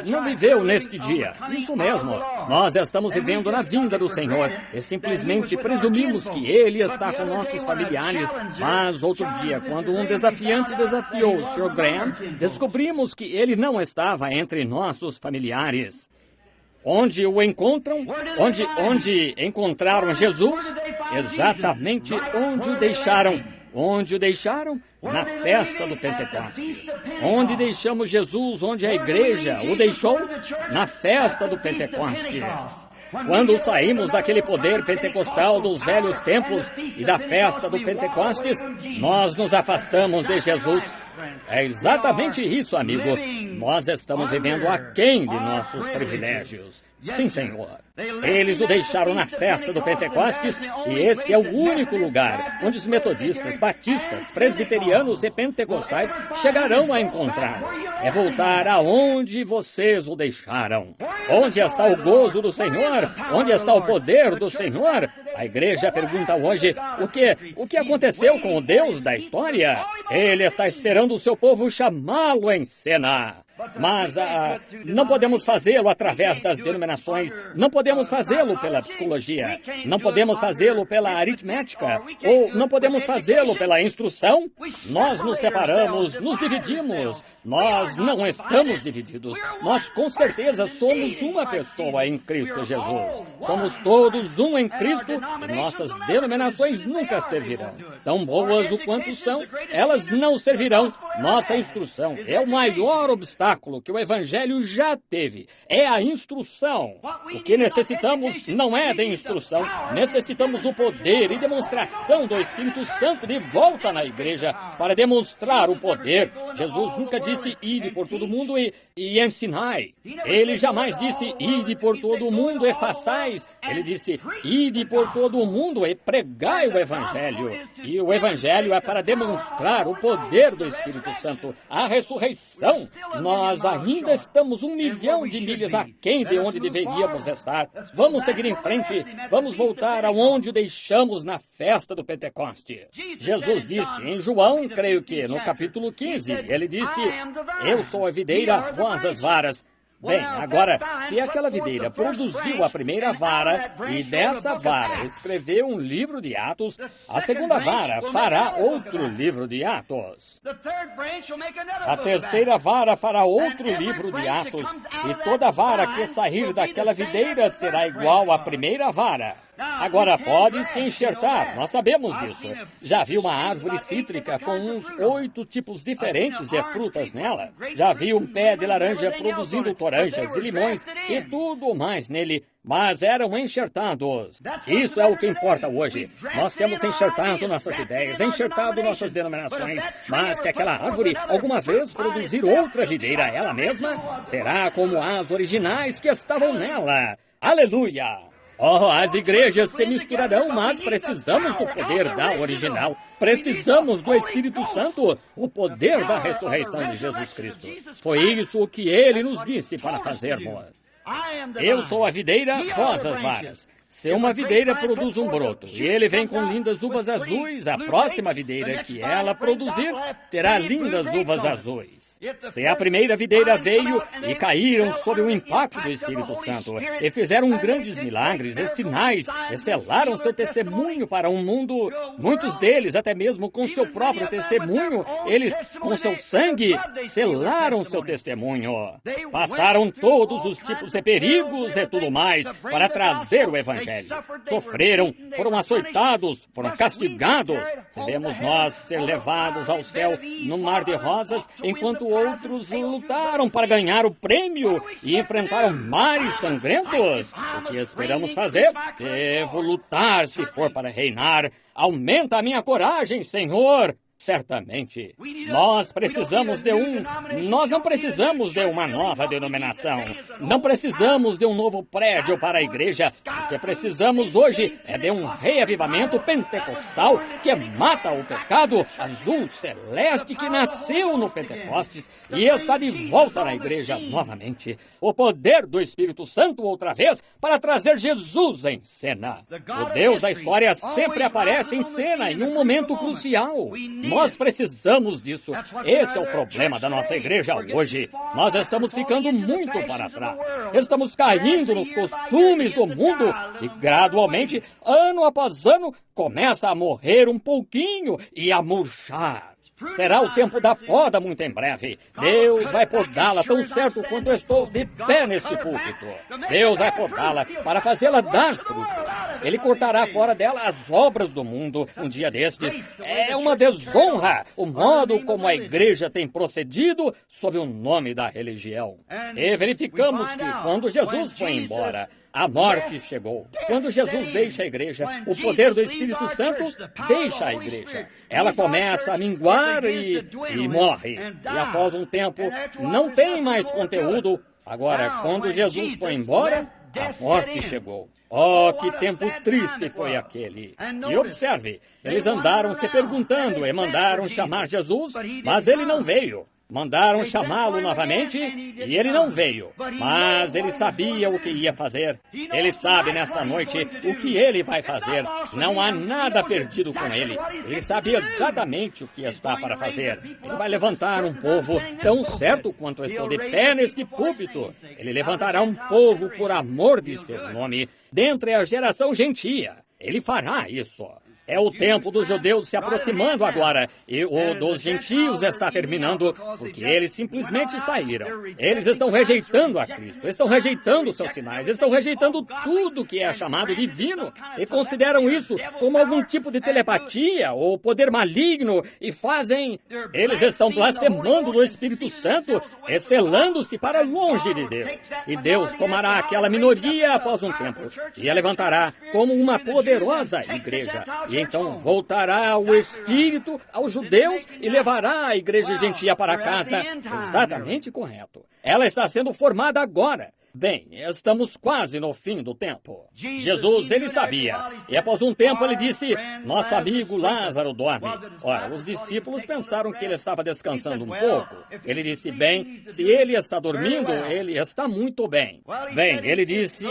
S1: não viveu neste dia. Isso mesmo. Nós estamos vivendo na vinda do Senhor e simplesmente presumimos que Ele está com nossos familiares. Mas outro dia, quando um desafiante desafiou o Sr. Graham, descobrimos que ele não estava entre nossos familiares. Onde o encontram? Onde encontraram Jesus? Exatamente onde o deixaram. Onde o deixaram? Na festa do Pentecostes. Onde deixamos Jesus? Onde a igreja o deixou? Na festa do Pentecostes. Quando saímos daquele poder pentecostal dos velhos tempos e da festa do Pentecostes, nós nos afastamos de Jesus. É exatamente isso, amigo. Nós estamos vivendo aquém de nossos privilégios. Sim, Senhor. Eles o deixaram na festa do Pentecostes e esse é o único lugar onde os metodistas, batistas, presbiterianos e pentecostais chegarão a encontrar. É voltar aonde vocês o deixaram. Onde está o gozo do Senhor? Onde está o poder do Senhor? A igreja pergunta hoje, o que aconteceu com o Deus da história? Ele está esperando o seu povo chamá-lo em cena. Mas não podemos fazê-lo através das denominações, não podemos fazê-lo pela psicologia, não podemos fazê-lo pela aritmética, ou não podemos fazê-lo pela instrução. Nós nos separamos, nos dividimos. Nós não estamos divididos. Nós com certeza somos uma pessoa em Cristo Jesus. Somos todos um em Cristo e nossas denominações nunca servirão. Tão boas o quanto são, elas não servirão. Nossa instrução é o maior obstáculo que o Evangelho já teve. É a instrução. O que necessitamos não é de instrução. Necessitamos o poder e demonstração do Espírito Santo de volta na igreja para demonstrar o poder. Jesus nunca disse, ide por todo mundo e ensinai. Ele jamais disse, ide por todo mundo e façais. Ele disse, ide por todo mundo e pregai o Evangelho. E o Evangelho é para demonstrar o poder do Espírito Santo, a ressurreição. Nós ainda estamos 1 milhão de milhas aquém de onde deveríamos estar. Vamos seguir em frente. Vamos voltar aonde o deixamos na festa do Pentecoste. Jesus disse em João, creio que no capítulo 15, ele disse, eu sou a videira, vós as varas. Bem, agora, se aquela videira produziu a primeira vara e dessa vara escreveu um livro de Atos, a segunda vara fará outro livro de Atos. A terceira vara fará outro livro de Atos e toda vara que sair daquela videira será igual à primeira vara. Agora pode se enxertar, nós sabemos disso. Já vi uma árvore cítrica com uns 8 tipos diferentes de frutas nela. Já vi um pé de laranja produzindo toranjas e limões e tudo mais nele, mas eram enxertados. Isso é o que importa hoje. Nós temos enxertado nossas ideias, enxertado nossas denominações, mas se aquela árvore alguma vez produzir outra videira ela mesma, será como as originais que estavam nela. Aleluia! Oh, as igrejas se misturarão, mas precisamos do poder da original. Precisamos do Espírito Santo, o poder da ressurreição de Jesus Cristo. Foi isso que Ele nos disse para fazermos. Eu sou a videira, vós as varas. Se uma videira produz um broto e ele vem com lindas uvas azuis, a próxima videira que ela produzir terá lindas uvas azuis. Se a primeira videira veio e caíram sob o impacto do Espírito Santo e fizeram grandes milagres e sinais e selaram seu testemunho para um mundo, muitos deles até mesmo com seu próprio testemunho, eles com seu sangue selaram seu testemunho. Passaram todos os tipos de perigos e tudo mais para trazer o Evangelho. Evangelho. Sofreram, foram açoitados, foram castigados. Devemos nós ser levados ao céu no mar de rosas, enquanto outros lutaram para ganhar o prêmio e enfrentaram mares sangrentos. O que esperamos fazer? Devo lutar se for para reinar. Aumenta a minha coragem, Senhor. Certamente. Nós não precisamos de uma nova denominação. Não precisamos de um novo prédio para a igreja. O que precisamos hoje é de um reavivamento pentecostal que mata o pecado azul celeste que nasceu no Pentecostes e está de volta na igreja novamente. O poder do Espírito Santo outra vez para trazer Jesus em cena. O Deus da história sempre aparece em cena em um momento crucial. Nós precisamos disso. Esse é o problema da nossa igreja hoje. Nós estamos ficando muito para trás. Estamos caindo nos costumes do mundo e, gradualmente, ano após ano, começa a morrer um pouquinho e a murchar. Será o tempo da poda muito em breve. Deus vai podá-la tão certo quanto eu estou de pé neste púlpito. Deus vai podá-la para fazê-la dar frutos. Ele cortará fora dela as obras do mundo um dia destes. É uma desonra o modo como a igreja tem procedido sob o nome da religião. E verificamos que quando Jesus foi embora, a morte chegou. Quando Jesus deixa a igreja, o poder do Espírito Santo deixa a igreja. Ela começa a minguar e morre. E após um tempo, não tem mais conteúdo. Agora, quando Jesus foi embora, a morte chegou. Oh, que tempo triste foi aquele. E observe, eles andaram se perguntando e mandaram chamar Jesus, mas ele não veio. Mandaram chamá-lo novamente e ele não veio. Mas ele sabia o que ia fazer. Ele sabe nesta noite o que ele vai fazer. Não há nada perdido com ele. Ele sabe exatamente o que está para fazer. Ele vai levantar um povo tão certo quanto estou de pé neste púlpito. Ele levantará um povo por amor de seu nome, dentre a geração gentia. Ele fará isso. É o tempo dos judeus se aproximando agora, e o dos gentios está terminando, porque eles simplesmente saíram. Eles estão rejeitando a Cristo, estão rejeitando seus sinais, estão rejeitando tudo que é chamado divino, e consideram isso como algum tipo de telepatia ou poder maligno, e fazem... Eles estão blasfemando do Espírito Santo, excelando-se para longe de Deus. E Deus tomará aquela minoria após um tempo, e a levantará como uma poderosa igreja. E então voltará o Espírito aos judeus e levará a igreja gentia para casa. Exatamente correto. Ela está sendo formada agora. Bem, estamos quase no fim do tempo. Jesus, ele sabia. E após um tempo ele disse, nosso amigo Lázaro dorme. Ora, os discípulos pensaram que ele estava descansando um pouco. Ele disse, bem, se ele está dormindo, ele está muito bem. Bem, ele disse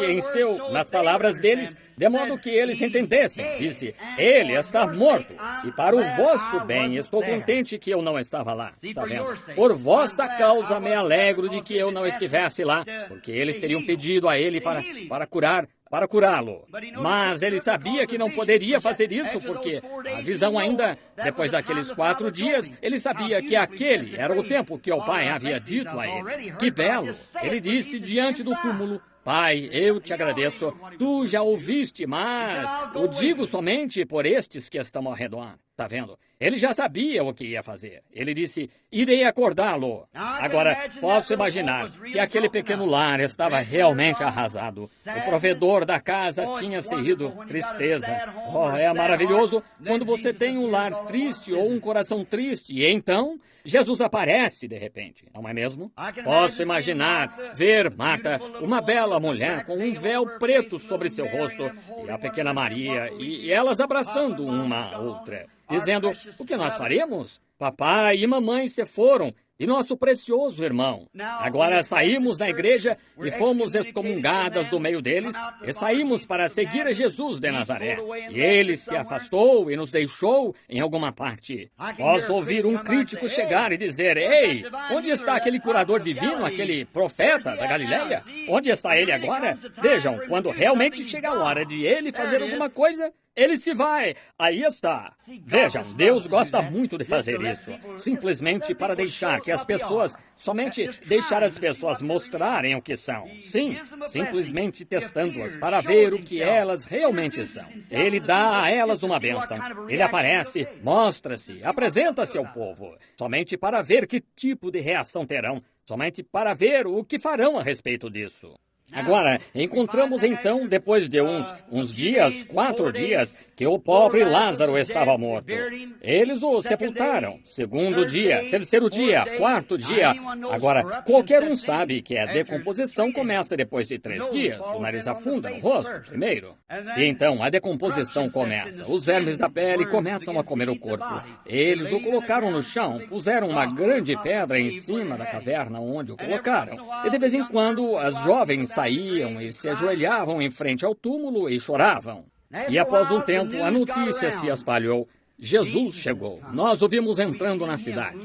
S1: nas palavras deles, de modo que eles entendessem. Disse, ele está morto. E para o vosso bem, estou contente que eu não estava lá. Está vendo? Por vossa causa me alegro de que eu não estivesse lá, porque eles teriam pedido a ele para curá-lo. Mas ele sabia que não poderia fazer isso, porque a visão ainda, depois daqueles 4 dias, ele sabia que aquele era o tempo que o Pai havia dito a ele. Que belo! Ele disse diante do túmulo, Pai, eu te agradeço, tu já ouviste, mas o digo somente por estes que estão ao redor. Está vendo? Ele já sabia o que ia fazer. Ele disse, irei acordá-lo. Agora, posso imaginar que aquele pequeno lar estava realmente arrasado. O provedor da casa tinha sido tristeza. Oh, é maravilhoso quando você tem um lar triste ou um coração triste. E então, Jesus aparece de repente, não é mesmo? Posso imaginar ver Marta, uma bela mulher com um véu preto sobre seu rosto, e a pequena Maria, e elas abraçando uma a outra, dizendo, o que nós faremos? Papai e mamãe se foram, e nosso precioso irmão. Agora saímos da igreja e fomos excomungadas do meio deles, e saímos para seguir a Jesus de Nazaré. E ele se afastou e nos deixou em alguma parte. Posso ouvir um crítico chegar e dizer, ei, onde está aquele curador divino, aquele profeta da Galileia? Onde está ele agora? Vejam, quando realmente chega a hora de ele fazer alguma coisa, ele se vai. Aí está. Vejam, Deus gosta muito de fazer isso. Simplesmente para deixar que as pessoas, somente deixar as pessoas mostrarem o que são. Sim, simplesmente testando-as para ver o que elas realmente são. Ele dá a elas uma bênção. Ele aparece, mostra-se, apresenta-se ao povo. Somente para ver que tipo de reação terão. Somente para ver o que farão a respeito disso. Agora, encontramos então, depois de uns dias, 4 dias, que o pobre Lázaro estava morto. Eles o sepultaram. 2º dia, 3º dia, 4º dia. Agora, qualquer um sabe que a decomposição começa depois de 3 dias. O nariz afunda no rosto, primeiro. E então, a decomposição começa. Os vermes da pele começam a comer o corpo. Eles o colocaram no chão, puseram uma grande pedra em cima da caverna onde o colocaram. E de vez em quando, as jovens saíam e se ajoelhavam em frente ao túmulo e choravam. E após um tempo, a notícia se espalhou. Jesus chegou. Nós o vimos entrando na cidade.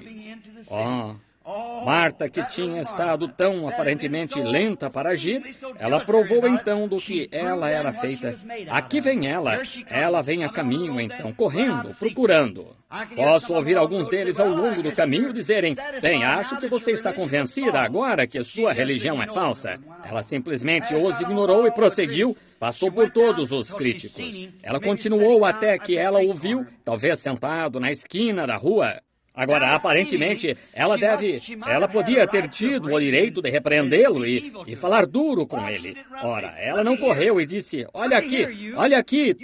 S1: Marta, que tinha estado tão aparentemente lenta para agir, ela provou então do que ela era feita. Aqui vem ela. Ela vem a caminho então, correndo, procurando. Posso ouvir alguns deles ao longo do caminho dizerem: bem, acho que você está convencida agora que sua religião é falsa. Ela simplesmente os ignorou e prosseguiu, passou por todos os críticos. Ela continuou até que ela o viu, talvez sentado na esquina da rua. Agora, aparentemente, ela podia ter tido o direito de repreendê-lo e falar duro com ele. Ora, ela não correu e disse: olha aqui,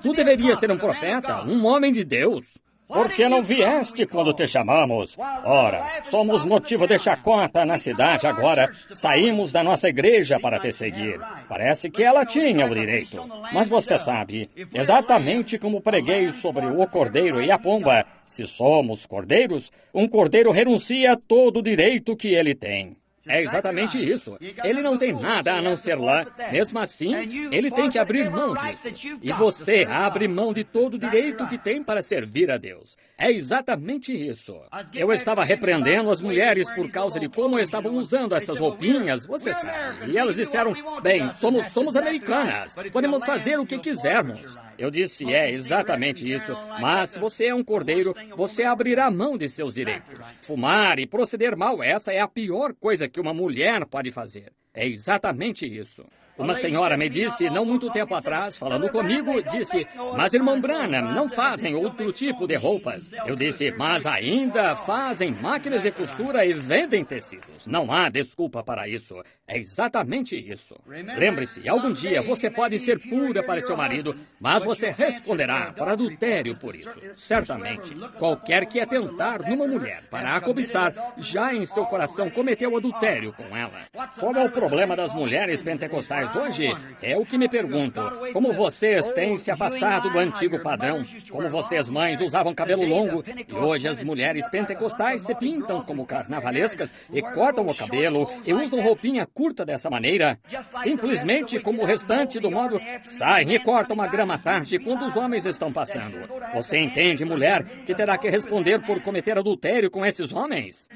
S1: tu deverias ser um profeta, um homem de Deus. Por que não vieste quando te chamamos? Ora, somos motivo de chacota na cidade agora. Saímos da nossa igreja para te seguir. Parece que ela tinha o direito. Mas você sabe, exatamente como preguei sobre o cordeiro e a pomba, se somos cordeiros, um cordeiro renuncia a todo o direito que ele tem. É exatamente isso. Ele não tem nada a não ser lã. Mesmo assim, ele tem que abrir mão disso. E você abre mão de todo o direito que tem para servir a Deus. É exatamente isso. Eu estava repreendendo as mulheres por causa de como estavam usando essas roupinhas, você sabe. E elas disseram: bem, somos americanas. Podemos fazer o que quisermos. Eu disse: é exatamente isso. Mas se você é um cordeiro, você abrirá mão de seus direitos. Fumar e proceder mal, essa é a pior coisa que uma mulher pode fazer. É exatamente isso. Uma senhora me disse, não muito tempo atrás, falando comigo, disse: mas irmão Branham, não fazem outro tipo de roupas. Eu disse: mas ainda fazem máquinas de costura e vendem tecidos. Não há desculpa para isso. É exatamente isso. Lembre-se, algum dia você pode ser pura para seu marido, mas você responderá por adultério por isso. Certamente, qualquer que atentar numa mulher para a cobiçar, já em seu coração cometeu adultério com ela. Qual é o problema das mulheres pentecostais hoje? É o que me pergunto. Como vocês têm se afastado do antigo padrão? Como vocês, mães, usavam cabelo longo e hoje as mulheres pentecostais se pintam como carnavalescas e cortam o cabelo e usam roupinha curta dessa maneira? Simplesmente como o restante do modo, saem e cortam a grama à tarde quando os homens estão passando. Você entende, mulher, que terá que responder por cometer adultério com esses homens?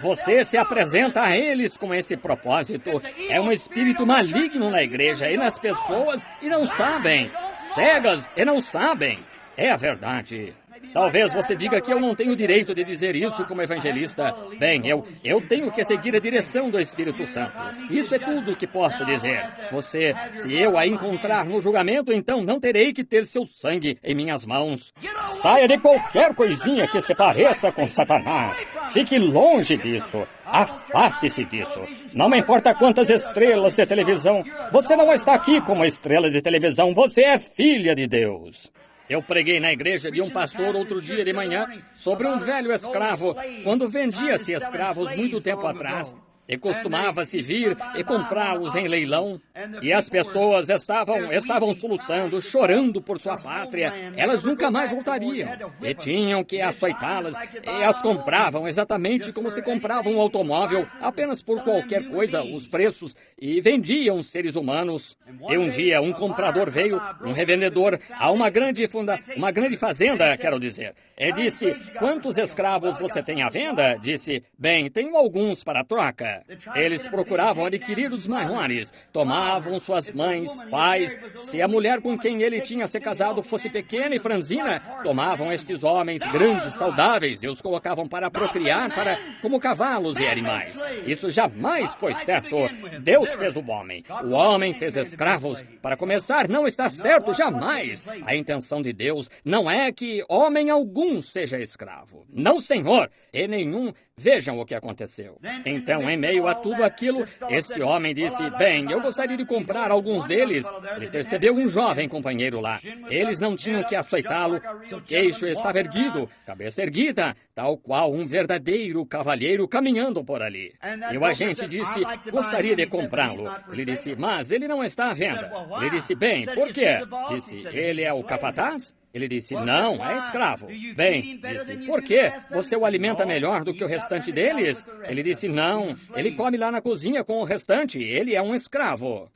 S1: Você se apresenta a eles com esse propósito. É um espírito maligno na igreja e nas pessoas e não sabem. Cegas e não sabem. É a verdade. Talvez você diga que eu não tenho direito de dizer isso como evangelista. Bem, eu tenho que seguir a direção do Espírito Santo. Isso é tudo o que posso dizer. Se eu a encontrar no julgamento, então não terei que ter seu sangue em minhas mãos. Saia de qualquer coisinha que se pareça com Satanás. Fique longe disso. Afaste-se disso. Não me importa quantas estrelas de televisão. Você não está aqui como estrela de televisão. Você é filha de Deus. Eu preguei na igreja de um pastor outro dia de manhã sobre um velho escravo, quando vendia-se escravos muito tempo atrás. E costumava-se vir e comprá-los em leilão. E as pessoas estavam soluçando, chorando por sua pátria. Elas nunca mais voltariam. E tinham que açoitá-las. E as compravam exatamente como se comprava um automóvel, apenas por qualquer coisa, os preços. E vendiam seres humanos. E um dia um comprador veio, um revendedor, a uma grande fazenda, quero dizer. E disse: quantos escravos você tem à venda? Disse: bem, tenho alguns para troca. vida. Eles procuravam adquirir os maiores, tomavam suas mães, pais. Se a mulher com quem ele tinha se casado fosse pequena e franzina, tomavam estes homens grandes, saudáveis, e os colocavam para procriar como cavalos e animais. Isso jamais foi certo. Deus fez o homem fez escravos. Para começar, não está certo jamais. A intenção de Deus não é que homem algum seja escravo. Não, Senhor, e nenhum. Vejam o que aconteceu. Então, em meio a tudo aquilo, este homem disse, bem, eu gostaria de comprar alguns deles. Ele percebeu um jovem companheiro lá. Eles não tinham que açoitá-lo. Seu queixo estava erguido, cabeça erguida, tal qual um verdadeiro cavalheiro caminhando por ali. E o agente disse, gostaria de comprá-lo. Ele disse, mas ele não está à venda. Ele disse, bem, por quê? Disse, ele é o capataz? Ele disse, não, é escravo. Bem, disse, por quê? Você o alimenta melhor do que o restante deles? Ele disse, não, ele come lá na cozinha com o restante, ele é um escravo.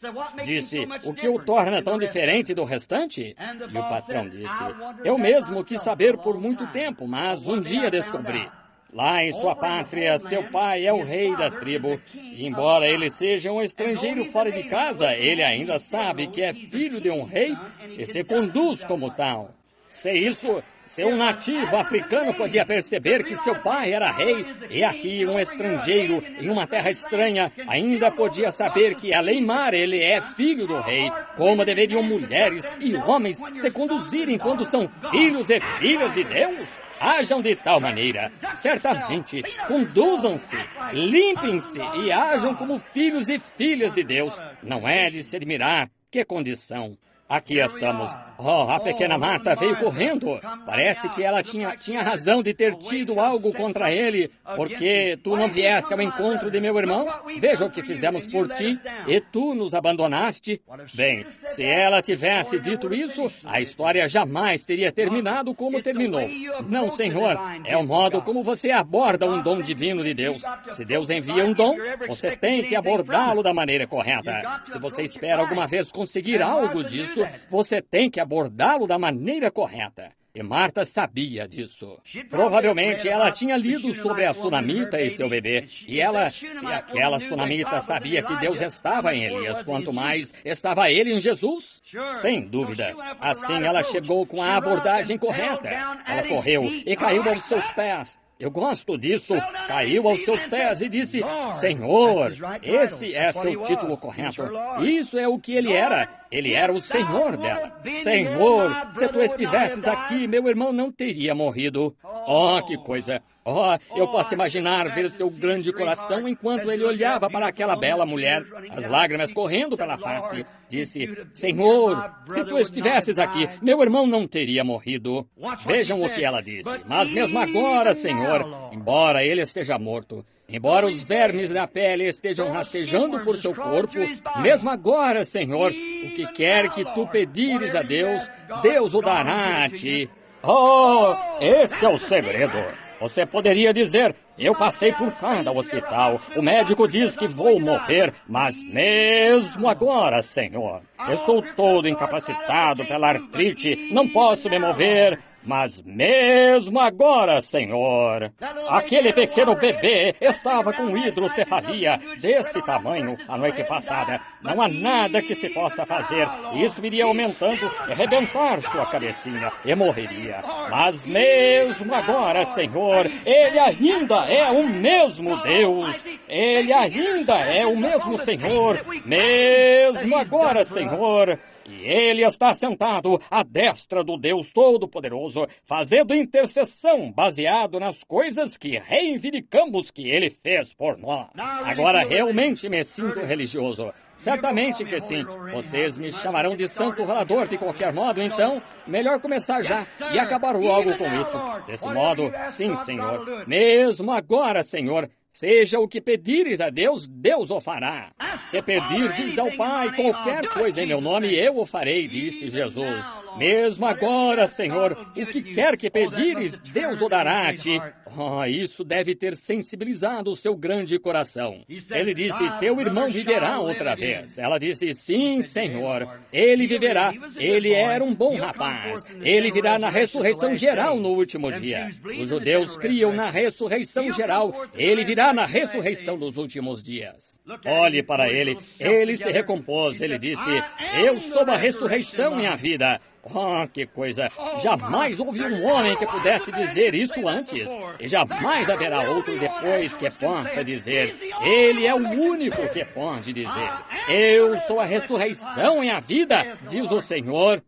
S1: Disse, o que o torna tão diferente do restante? E o patrão disse, eu mesmo quis saber por muito tempo, mas um dia descobri. Lá em sua pátria, seu pai é o rei da tribo. E embora ele seja um estrangeiro fora de casa, ele ainda sabe que é filho de um rei e se conduz como tal. Se isso, se um nativo africano podia perceber que seu pai era rei, e aqui um estrangeiro em uma terra estranha ainda podia saber que, além mar, ele é filho do rei, como deveriam mulheres e homens se conduzirem quando são filhos e filhas de Deus? Ajam de tal maneira, certamente, conduzam-se, limpem-se e ajam como filhos e filhas de Deus. Não é de se admirar, que condição. Aqui estamos. Oh, a pequena Marta veio correndo. Parece que ela tinha razão de ter tido algo contra ele, porque tu não vieste ao encontro de meu irmão. Veja o que fizemos por ti, e tu nos abandonaste. Bem, se ela tivesse dito isso, a história jamais teria terminado como terminou. Não, Senhor, é o modo como você aborda um dom divino de Deus. Se Deus envia um dom, você tem que abordá-lo da maneira correta. Se você espera alguma vez conseguir algo disso, você tem que abordá-lo da maneira correta. E Marta sabia disso. Provavelmente ela tinha lido sobre a sunamita e seu bebê. E ela, se aquela sunamita sabia que Deus estava em Elias, quanto mais estava ele em Jesus? Sem dúvida. Assim ela chegou com a abordagem correta. Ela correu e caiu aos seus pés. Eu gosto disso. Caiu aos seus pés e disse, Senhor, esse é seu título correto. Isso é o que ele era. Ele era o Senhor dela. Senhor, se tu estivesses aqui, meu irmão não teria morrido. Oh, que coisa. Oh, eu posso imaginar ver seu grande coração enquanto ele olhava para aquela bela mulher, as lágrimas correndo pela face. Disse, Senhor, se tu estivesses aqui, meu irmão não teria morrido. Vejam o que ela disse. Mas mesmo agora, Senhor, embora ele esteja morto, embora os vermes na pele estejam rastejando por seu corpo, mesmo agora, Senhor, o que quer que tu pedires a Deus, Deus o dará a ti. Oh, esse é o segredo. Você poderia dizer, eu passei por cada hospital, o médico diz que vou morrer, mas mesmo agora, Senhor, eu sou todo incapacitado pela artrite, não posso me mover, mas mesmo agora, Senhor, aquele pequeno bebê estava com hidrocefalia desse tamanho a noite passada. Não há nada que se possa fazer. Isso iria aumentando e arrebentar sua cabecinha e morreria. Mas mesmo agora, Senhor, Ele ainda é o mesmo Deus. Ele ainda é o mesmo Senhor. Mesmo agora, Senhor. E Ele está sentado à destra do Deus Todo-Poderoso, fazendo intercessão baseado nas coisas que reivindicamos que Ele fez por nós. Agora realmente me sinto religioso. Certamente que sim. Vocês me chamarão de santo ralador de qualquer modo, então melhor começar já e acabar logo com isso. Desse modo, sim, Senhor. Mesmo agora, Senhor, seja o que pedires a Deus, Deus o fará. Se pedires ao Pai qualquer coisa em meu nome, eu o farei, disse Jesus. Mesmo agora, Senhor, o que quer que pedires, Deus o dará a ti. Oh, isso deve ter sensibilizado o seu grande coração. Ele disse, teu irmão viverá outra vez. Ela disse, sim, Senhor, ele viverá. Ele era um bom rapaz. Ele virá na ressurreição geral no último dia. Os judeus criam na ressurreição geral. Ele virá virá na ressurreição dos últimos dias. Olhe para ele. Ele se recompôs. Ele disse: eu sou a ressurreição e a vida. Oh, que coisa! Jamais houve um homem que pudesse dizer isso antes. E jamais haverá outro depois que possa dizer. Ele é o único que pode dizer: eu sou a ressurreição e a vida, diz o Senhor.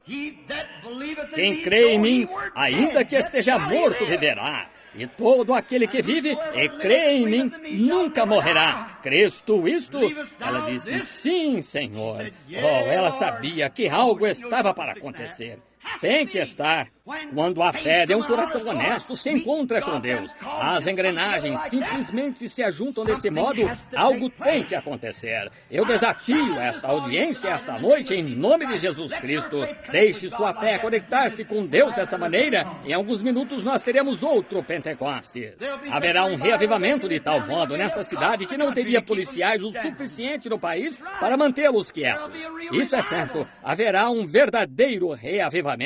S1: Quem crê em mim, ainda que esteja morto, viverá. E todo aquele que vive e crê em mim nunca morrerá. Crês tu isto? Ela disse: sim, Senhor. Oh, ela sabia que algo estava para acontecer. Tem que estar. Quando a fé de um coração honesto se encontra com Deus, as engrenagens simplesmente se ajuntam desse modo, algo tem que acontecer. Eu desafio esta audiência esta noite em nome de Jesus Cristo. Deixe sua fé conectar-se com Deus dessa maneira. Em alguns minutos nós teremos outro Pentecoste. Haverá um reavivamento de tal modo nesta cidade que não teria policiais o suficiente no país para mantê-los quietos. Isso é certo. Haverá um verdadeiro reavivamento.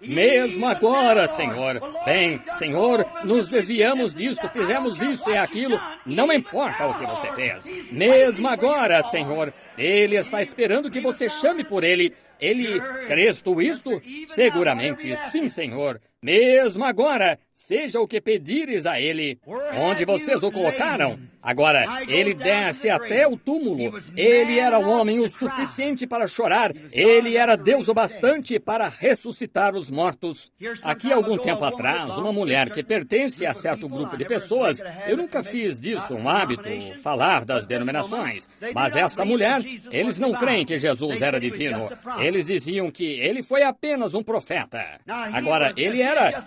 S1: Mesmo agora, Senhor. Bem, Senhor, nos desviamos disso, fizemos isso e aquilo. Não importa o que você fez. Mesmo agora, Senhor, Ele está esperando que você chame por Ele. Ele, crês tu isto? Seguramente, sim, Senhor. Mesmo agora, seja o que pedires a Ele. Onde vocês o colocaram? Agora, ele desce até o túmulo. Ele era um homem o suficiente para chorar. Ele era Deus o bastante para ressuscitar os mortos. Aqui, algum tempo atrás, uma mulher que pertence a certo grupo de pessoas, eu nunca fiz disso um hábito, falar das denominações. Mas esta mulher, eles não creem que Jesus era divino. Eles diziam que ele foi apenas um profeta. Agora,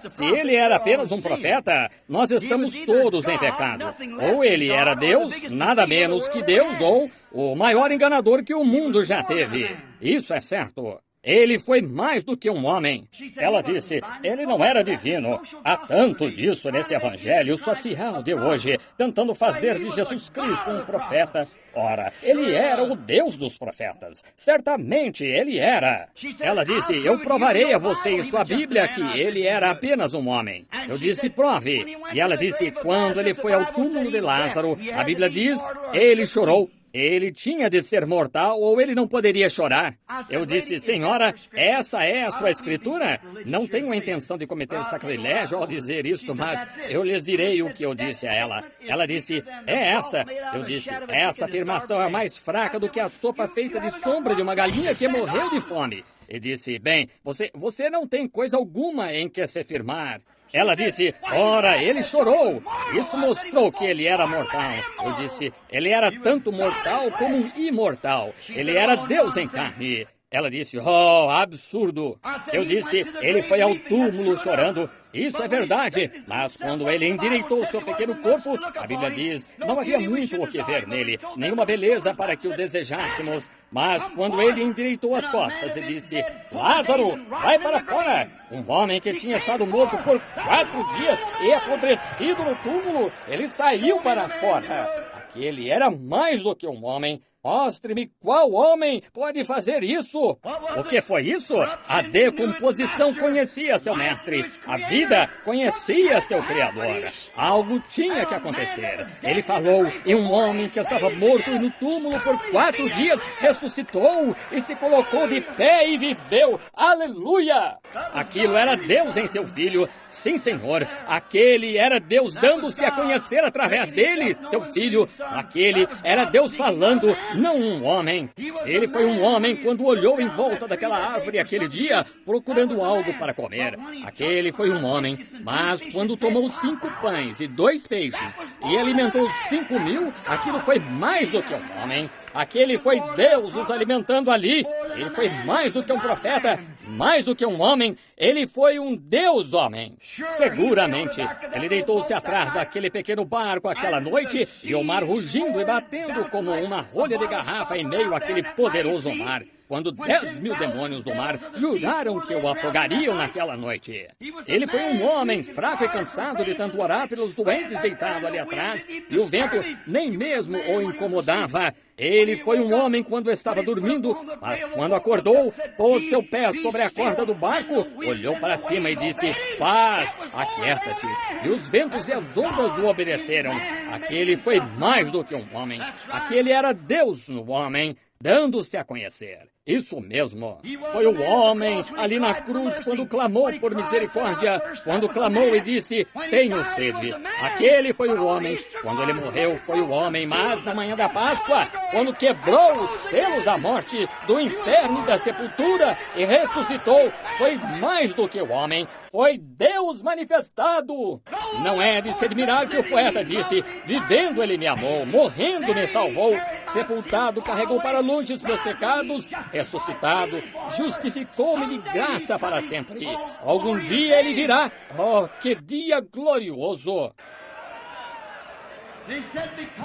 S1: se ele era apenas um profeta, nós estamos todos em pecado. Ou ele era Deus, nada menos que Deus, ou o maior enganador que o mundo já teve. Isso é certo. Ele foi mais do que um homem. Ela disse: ele não era divino. Há tanto disso nesse evangelho social de hoje, tentando fazer de Jesus Cristo um profeta. Ora, ele era o Deus dos profetas. Certamente ele era. Ela disse: eu provarei a você em sua Bíblia que ele era apenas um homem. Eu disse: prove. E ela disse: quando ele foi ao túmulo de Lázaro, a Bíblia diz, ele chorou. Ele tinha de ser mortal ou ele não poderia chorar. Eu disse: senhora, essa é a sua escritura? Não tenho a intenção de cometer sacrilégio ao dizer isto, mas eu lhes direi o que eu disse a ela. Ela disse: é essa. Eu disse: essa afirmação é mais fraca do que a sopa feita de sombra de uma galinha que morreu de fome. E disse: bem, você não tem coisa alguma em que se firmar. Ela disse: ora, ele chorou. Isso mostrou que ele era mortal. Eu disse: ele era tanto mortal como imortal. Ele era Deus em carne. Ela disse: oh, absurdo. Eu disse: ele foi ao túmulo chorando. Isso é verdade, mas quando ele endireitou seu pequeno corpo, a Bíblia diz, não havia muito o que ver nele, nenhuma beleza para que o desejássemos. Mas quando ele endireitou as costas e disse: Lázaro, vai para fora! Um homem que tinha estado morto por 4 dias e apodrecido no túmulo, ele saiu para fora. Aquele era mais do que um homem. Mostre-me qual homem pode fazer isso. O que foi isso? A decomposição conhecia seu mestre. A vida conhecia seu Criador. Algo tinha que acontecer. Ele falou, e um homem que estava morto no túmulo por 4 dias ressuscitou e se colocou de pé e viveu. Aleluia! Aquilo era Deus em seu Filho. Sim, Senhor. Aquele era Deus dando-se a conhecer através dele, seu Filho. Aquele era Deus falando, não um homem. Ele foi um homem quando olhou em volta daquela árvore aquele dia, procurando algo para comer. Aquele foi um homem, mas quando tomou 5 pães e 2 peixes e alimentou 5.000, aquilo foi mais do que um homem. Aquele foi Deus os alimentando ali. Ele foi mais do que um profeta, mais do que um homem. Ele foi um Deus homem. Seguramente, ele deitou-se atrás daquele pequeno barco aquela noite e o mar rugindo e batendo como uma rolha de garrafa em meio àquele poderoso mar. quando 10.000 demônios do mar juraram que o afogariam naquela noite. Ele foi um homem fraco e cansado de tanto orar pelos doentes deitado ali atrás, e o vento nem mesmo o incomodava. Ele foi um homem quando estava dormindo, mas quando acordou, pôs seu pé sobre a corda do barco, olhou para cima e disse: paz, aquieta-te. E os ventos e as ondas o obedeceram. Aquele foi mais do que um homem. Aquele era Deus no homem, dando-se a conhecer. Isso mesmo. Foi o homem ali na cruz quando clamou por misericórdia, quando clamou e disse: tenho sede. Aquele foi o homem. Quando ele morreu, foi o homem. Mas na manhã da Páscoa, quando quebrou os selos da morte, do inferno e da sepultura e ressuscitou, foi mais do que o homem. Foi Deus manifestado. Não é de se admirar que o poeta disse: vivendo ele me amou, morrendo me salvou, sepultado carregou para longe os meus pecados, ressuscitado justificou-me de graça para sempre. Algum dia ele virá. Oh, que dia glorioso!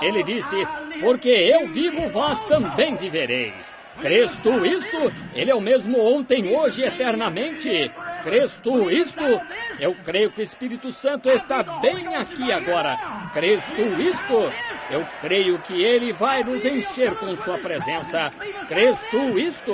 S1: Ele disse: porque eu vivo, vós também vivereis. Crês tu isto? Ele é o mesmo ontem, hoje e eternamente. Crês tu isto? Eu creio que o Espírito Santo está bem aqui agora. Crês tu isto? Eu creio que Ele vai nos encher com sua presença. Crês tu isto?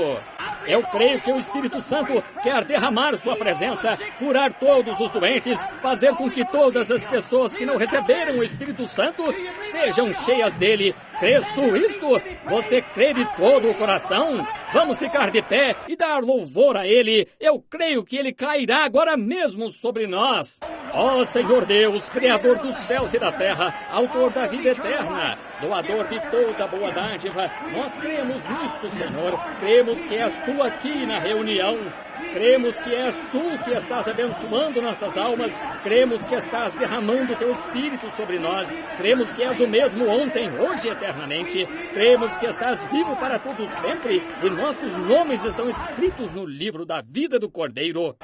S1: Eu creio que o Espírito Santo quer derramar sua presença, curar todos os doentes, fazer com que todas as pessoas que não receberam o Espírito Santo sejam cheias dele. Crês tu isto? Você crê de todo o coração? Vamos ficar de pé e dar louvor a Ele. Eu creio que Ele cairá agora mesmo sobre nós. Ó Senhor Deus, Criador dos céus e da terra, Autor da vida eterna, doador de toda boa dádiva, nós cremos nisto, Senhor. Cremos que és Tu aqui na reunião. Cremos que és Tu que estás abençoando nossas almas. Cremos que estás derramando Teu Espírito sobre nós. Cremos que és o mesmo ontem, hoje e eternamente. Cremos que estás vivo para todo sempre e nossos nomes estão escritos no livro da vida do Cordeiro.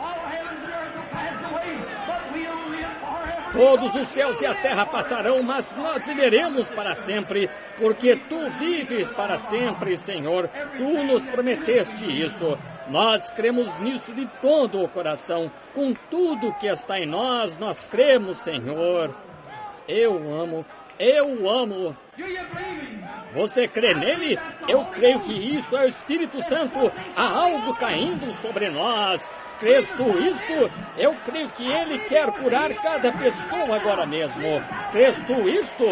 S1: Todos os céus e a terra passarão, mas nós viveremos para sempre, porque Tu vives para sempre, Senhor. Tu nos prometeste isso. Nós cremos nisso de todo o coração. Com tudo que está em nós, nós cremos, Senhor. Eu amo. Você crê nele? Eu creio que isso é o Espírito Santo. Há algo caindo sobre nós. Crês tu isto? Eu creio que Ele quer curar cada pessoa agora mesmo. Crês tu isto?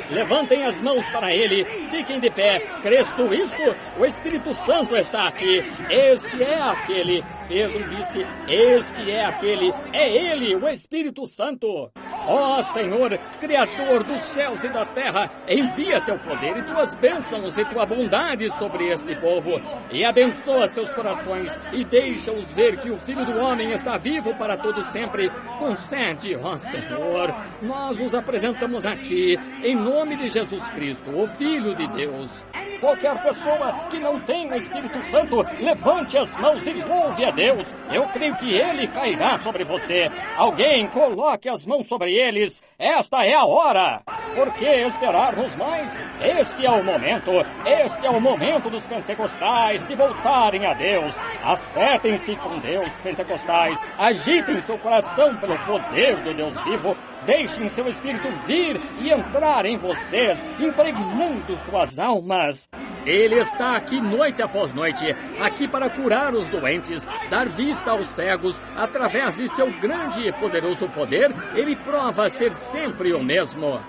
S1: Levantem as mãos para Ele. Fiquem de pé. Crês tu isto? O Espírito Santo está aqui. Este é aquele. Pedro disse: este é aquele. É Ele, o Espírito Santo. Ó Senhor, Criador dos céus e da terra, envia Teu poder e Tuas bênçãos e Tua bondade sobre este povo, e abençoa seus corações, e deixa-os ver que o Filho do Homem está vivo para todo sempre. Concede, ó Senhor, nós os apresentamos a Ti, em nome de Jesus Cristo, o Filho de Deus. Qualquer pessoa que não tenha o Espírito Santo, levante as mãos e louve a Deus. Eu creio que Ele cairá sobre você. Alguém coloque as mãos sobre eles. Esta é a hora. Por que esperarmos mais? Este é o momento. Este é o momento dos pentecostais de voltarem a Deus. Acertem-se com Deus, pentecostais. Agitem seu coração pelo poder do Deus vivo. Deixem seu Espírito vir e entrar em vocês, impregnando suas almas. Ele está aqui noite após noite, aqui para curar os doentes, dar vista aos cegos. Através de seu grande e poderoso poder, Ele prova ser sempre o mesmo.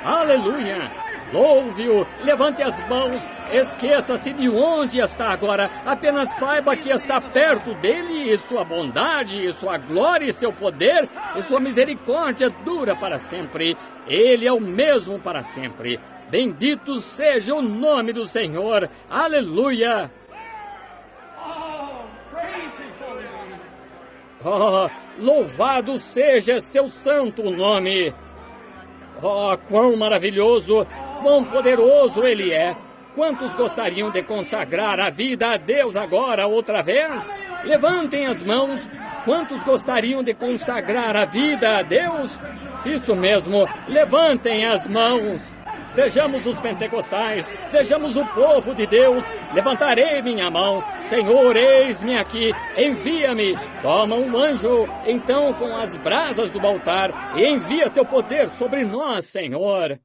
S1: Aleluia! Louve-o, levante as mãos, esqueça-se de onde está agora, apenas saiba que está perto dele, e sua bondade, e sua glória, e seu poder, e sua misericórdia dura para sempre. Ele é o mesmo para sempre. Bendito seja o nome do Senhor. Aleluia! Oh, louvado seja seu santo nome! Oh, quão maravilhoso! Quão poderoso Ele é! Quantos gostariam de consagrar a vida a Deus agora, outra vez? Levantem as mãos. Quantos gostariam de consagrar a vida a Deus? Isso mesmo, levantem as mãos. Vejamos os pentecostais, vejamos o povo de Deus. Levantarei minha mão. Senhor, eis-me aqui, envia-me. Toma um anjo, então, com as brasas do altar, e envia teu poder sobre nós, Senhor.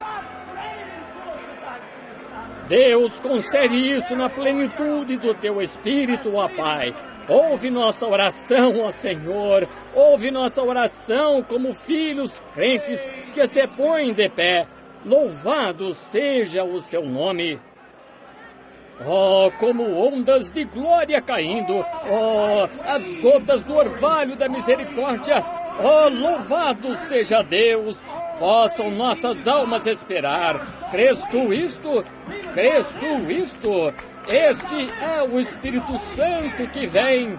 S1: Deus, concede isso na plenitude do teu Espírito, ó Pai. Ouve nossa oração, ó Senhor. Ouve nossa oração como filhos crentes que se põem de pé. Louvado seja o seu nome. Oh, como ondas de glória caindo. Oh, as gotas do orvalho da misericórdia. Oh, louvado seja Deus. Possam nossas almas esperar. Crês tu isto? Crês tu isto? Este é o Espírito Santo que vem.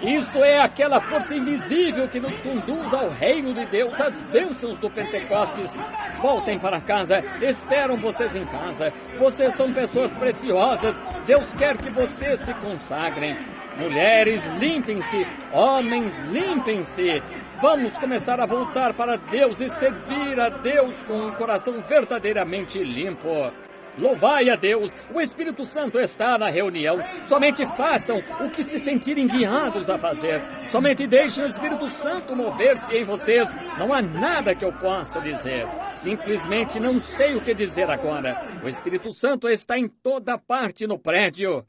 S1: Isto é aquela força invisível que nos conduz ao reino de Deus, as bênçãos do Pentecostes. Voltem para casa, esperam vocês em casa. Vocês são pessoas preciosas. Deus quer que vocês se consagrem. Mulheres, limpem-se. Homens, limpem-se. Vamos começar a voltar para Deus e servir a Deus com um coração verdadeiramente limpo. Louvai a Deus, o Espírito Santo está na reunião. Somente façam o que se sentirem guiados a fazer. Somente deixem o Espírito Santo mover-se em vocês. Não há nada que eu possa dizer. Simplesmente não sei o que dizer agora. O Espírito Santo está em toda parte no prédio.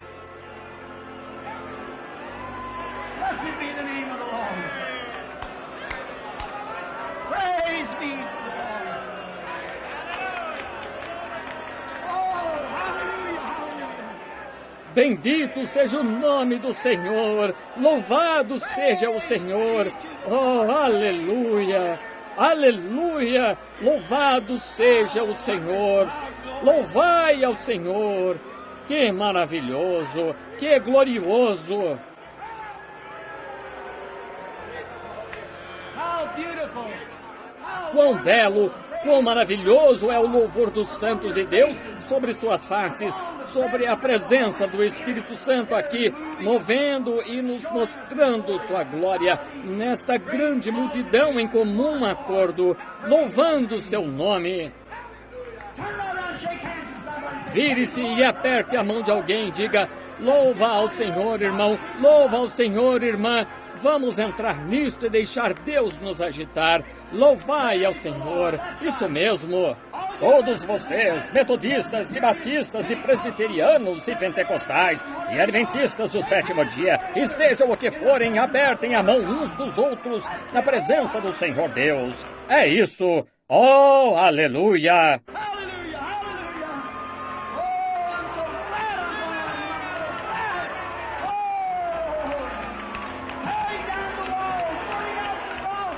S2: Blessed be the name of the Lord. Praise be to the Lord. Oh, hallelujah, hallelujah.
S1: Bendito seja o nome do Senhor. Louvado seja o Senhor. Oh, aleluia. Aleluia. Louvado seja o Senhor. Louvai ao Senhor. Que maravilhoso. Que glorioso.
S2: How beautiful.
S1: Quão belo, quão maravilhoso é o louvor dos santos de Deus sobre suas faces, sobre a presença do Espírito Santo aqui, movendo e nos mostrando sua glória nesta grande multidão em comum acordo, louvando seu nome. Vire-se e aperte a mão de alguém e diga: louva ao Senhor, irmão, louva ao Senhor, irmã. Vamos entrar nisto e deixar Deus nos agitar. Louvai ao Senhor. Isso mesmo. Todos vocês, metodistas e batistas e presbiterianos e pentecostais e adventistas do sétimo dia, e sejam o que forem, apertem a mão uns dos outros na presença do Senhor Deus. É isso. Oh, aleluia!
S2: Hallelujah, hallelujah. Oh, I'm so glad I'm going to Oh, tearing down the wall, pulling out the wall.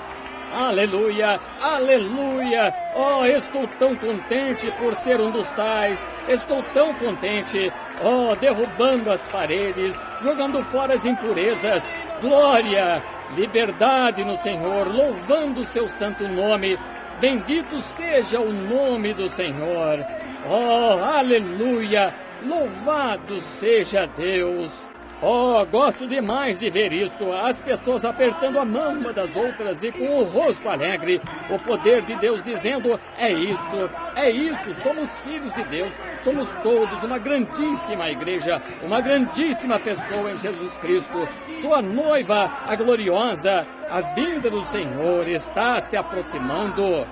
S1: Aleluia, aleluia! Oh, estou tão contente por ser um dos tais. Estou tão contente. Oh, derrubando as paredes, jogando fora as impurezas. Glória, liberdade no Senhor, louvando seu santo nome. Bendito seja o nome do Senhor. Oh, aleluia! Louvado seja Deus. Oh, gosto demais de ver isso, as pessoas apertando a mão uma das outras e com o rosto alegre, o poder de Deus dizendo: é isso, somos filhos de Deus, somos todos uma grandíssima igreja, uma grandíssima pessoa em Jesus Cristo, sua noiva, a gloriosa, a vinda do Senhor está se aproximando.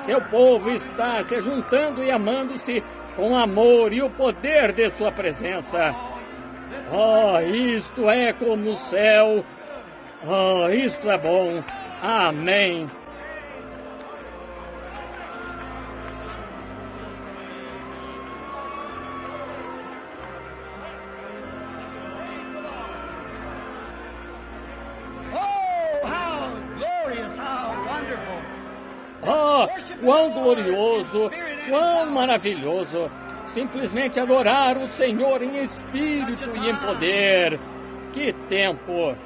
S1: Seu povo está se juntando e amando-se com amor e o poder de sua presença. Oh, isto é como o céu. Oh, isto é bom. Amém.
S2: Oh, how glorious, how wonderful.
S1: Oh, quão glorioso, quão maravilhoso. Simplesmente adorar o Senhor em espírito e em poder. Que tempo!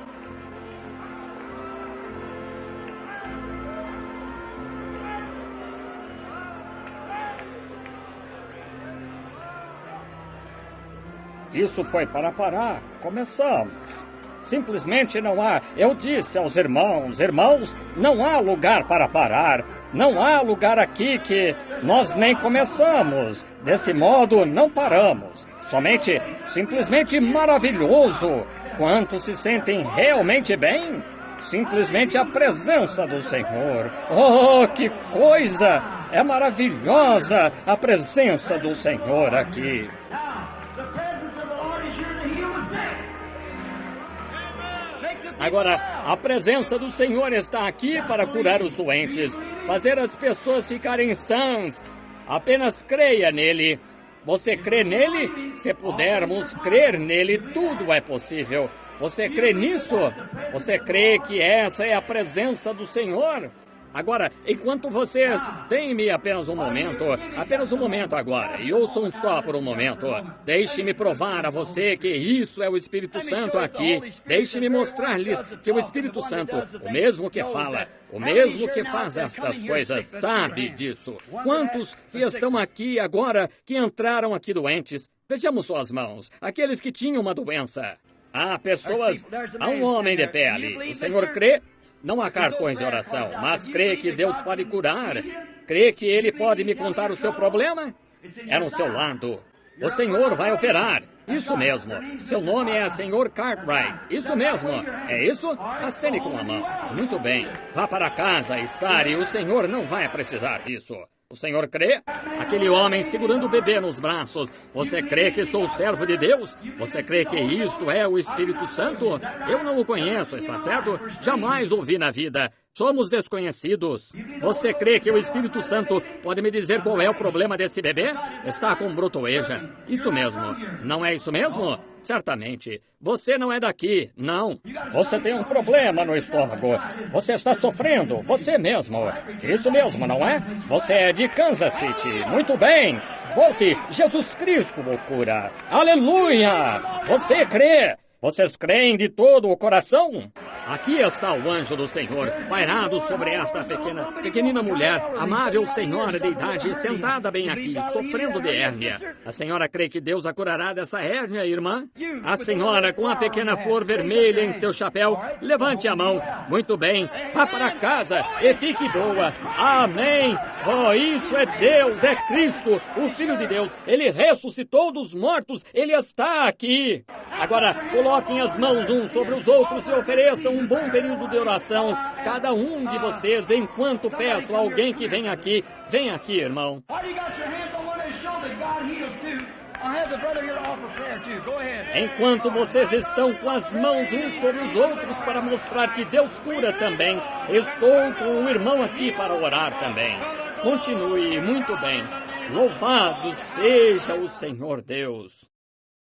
S1: Isso foi para parar. Começamos. Simplesmente não há. Eu disse aos irmãos, não há lugar para parar. Não há lugar aqui que nós nem começamos. Desse modo, não paramos. Simplesmente maravilhoso. Quantos se sentem realmente bem? Simplesmente a presença do Senhor. Oh, que coisa! É maravilhosa a presença do Senhor aqui. Agora, a presença do Senhor está aqui para curar os doentes, fazer as pessoas ficarem sãs. Apenas creia nele. Você crê nele? Se pudermos crer nele, tudo é possível. Você crê nisso? Você crê que essa é a presença do Senhor? Agora, enquanto vocês... Deem-me apenas um momento agora, e ouçam só por um momento. Deixe-me provar a você que isso é o Espírito Santo aqui. Deixe-me mostrar-lhes que o Espírito Santo, o mesmo que fala, o mesmo que faz estas coisas, sabe disso. Quantos que estão aqui agora que entraram aqui doentes? Vejamos suas mãos, aqueles que tinham uma doença. Há um homem de pé ali. O Senhor crê? Não há cartões de oração, mas crê que Deus pode curar. Crê que Ele pode me contar o seu problema? É no seu lado. O Senhor vai operar. Isso mesmo. Seu nome é Sr. Cartwright. Isso mesmo. É isso? Acene com a mão. Muito bem. Vá para casa e sare. O Senhor não vai precisar disso. O Senhor crê? Aquele homem segurando o bebê nos braços. Você crê que sou servo de Deus? Você crê que isto é o Espírito Santo? Eu não o conheço, está certo? Jamais ouvi na vida. Somos desconhecidos. Você crê que o Espírito Santo pode me dizer qual é o problema desse bebê? Está com brotoeja. Isso mesmo. Não é isso mesmo? Certamente. Você não é daqui, não. Você tem um problema no estômago. Você está sofrendo, você mesmo. Isso mesmo, não é? Você é de Kansas City. Muito bem. Volte. Jesus Cristo o cura. Aleluia! Você crê? Vocês creem de todo o coração? Aqui está o anjo do Senhor, pairado sobre esta pequenina mulher, amável senhora de idade, sentada bem aqui, sofrendo de hérnia. A senhora crê que Deus a curará dessa hérnia, irmã? A senhora com a pequena flor vermelha em seu chapéu, levante a mão. Muito bem, vá para casa e fique boa. Amém! Oh, isso é Deus, é Cristo, o Filho de Deus. Ele ressuscitou dos mortos, Ele está aqui. Agora, coloquem as mãos uns sobre os outros e ofereçam um bom período de oração, cada um de vocês, enquanto peço a alguém que venha aqui, irmão. Enquanto vocês estão com as mãos uns sobre os outros para mostrar que Deus cura também, estou com o irmão aqui para orar também. Continue muito bem. Louvado seja o Senhor Deus.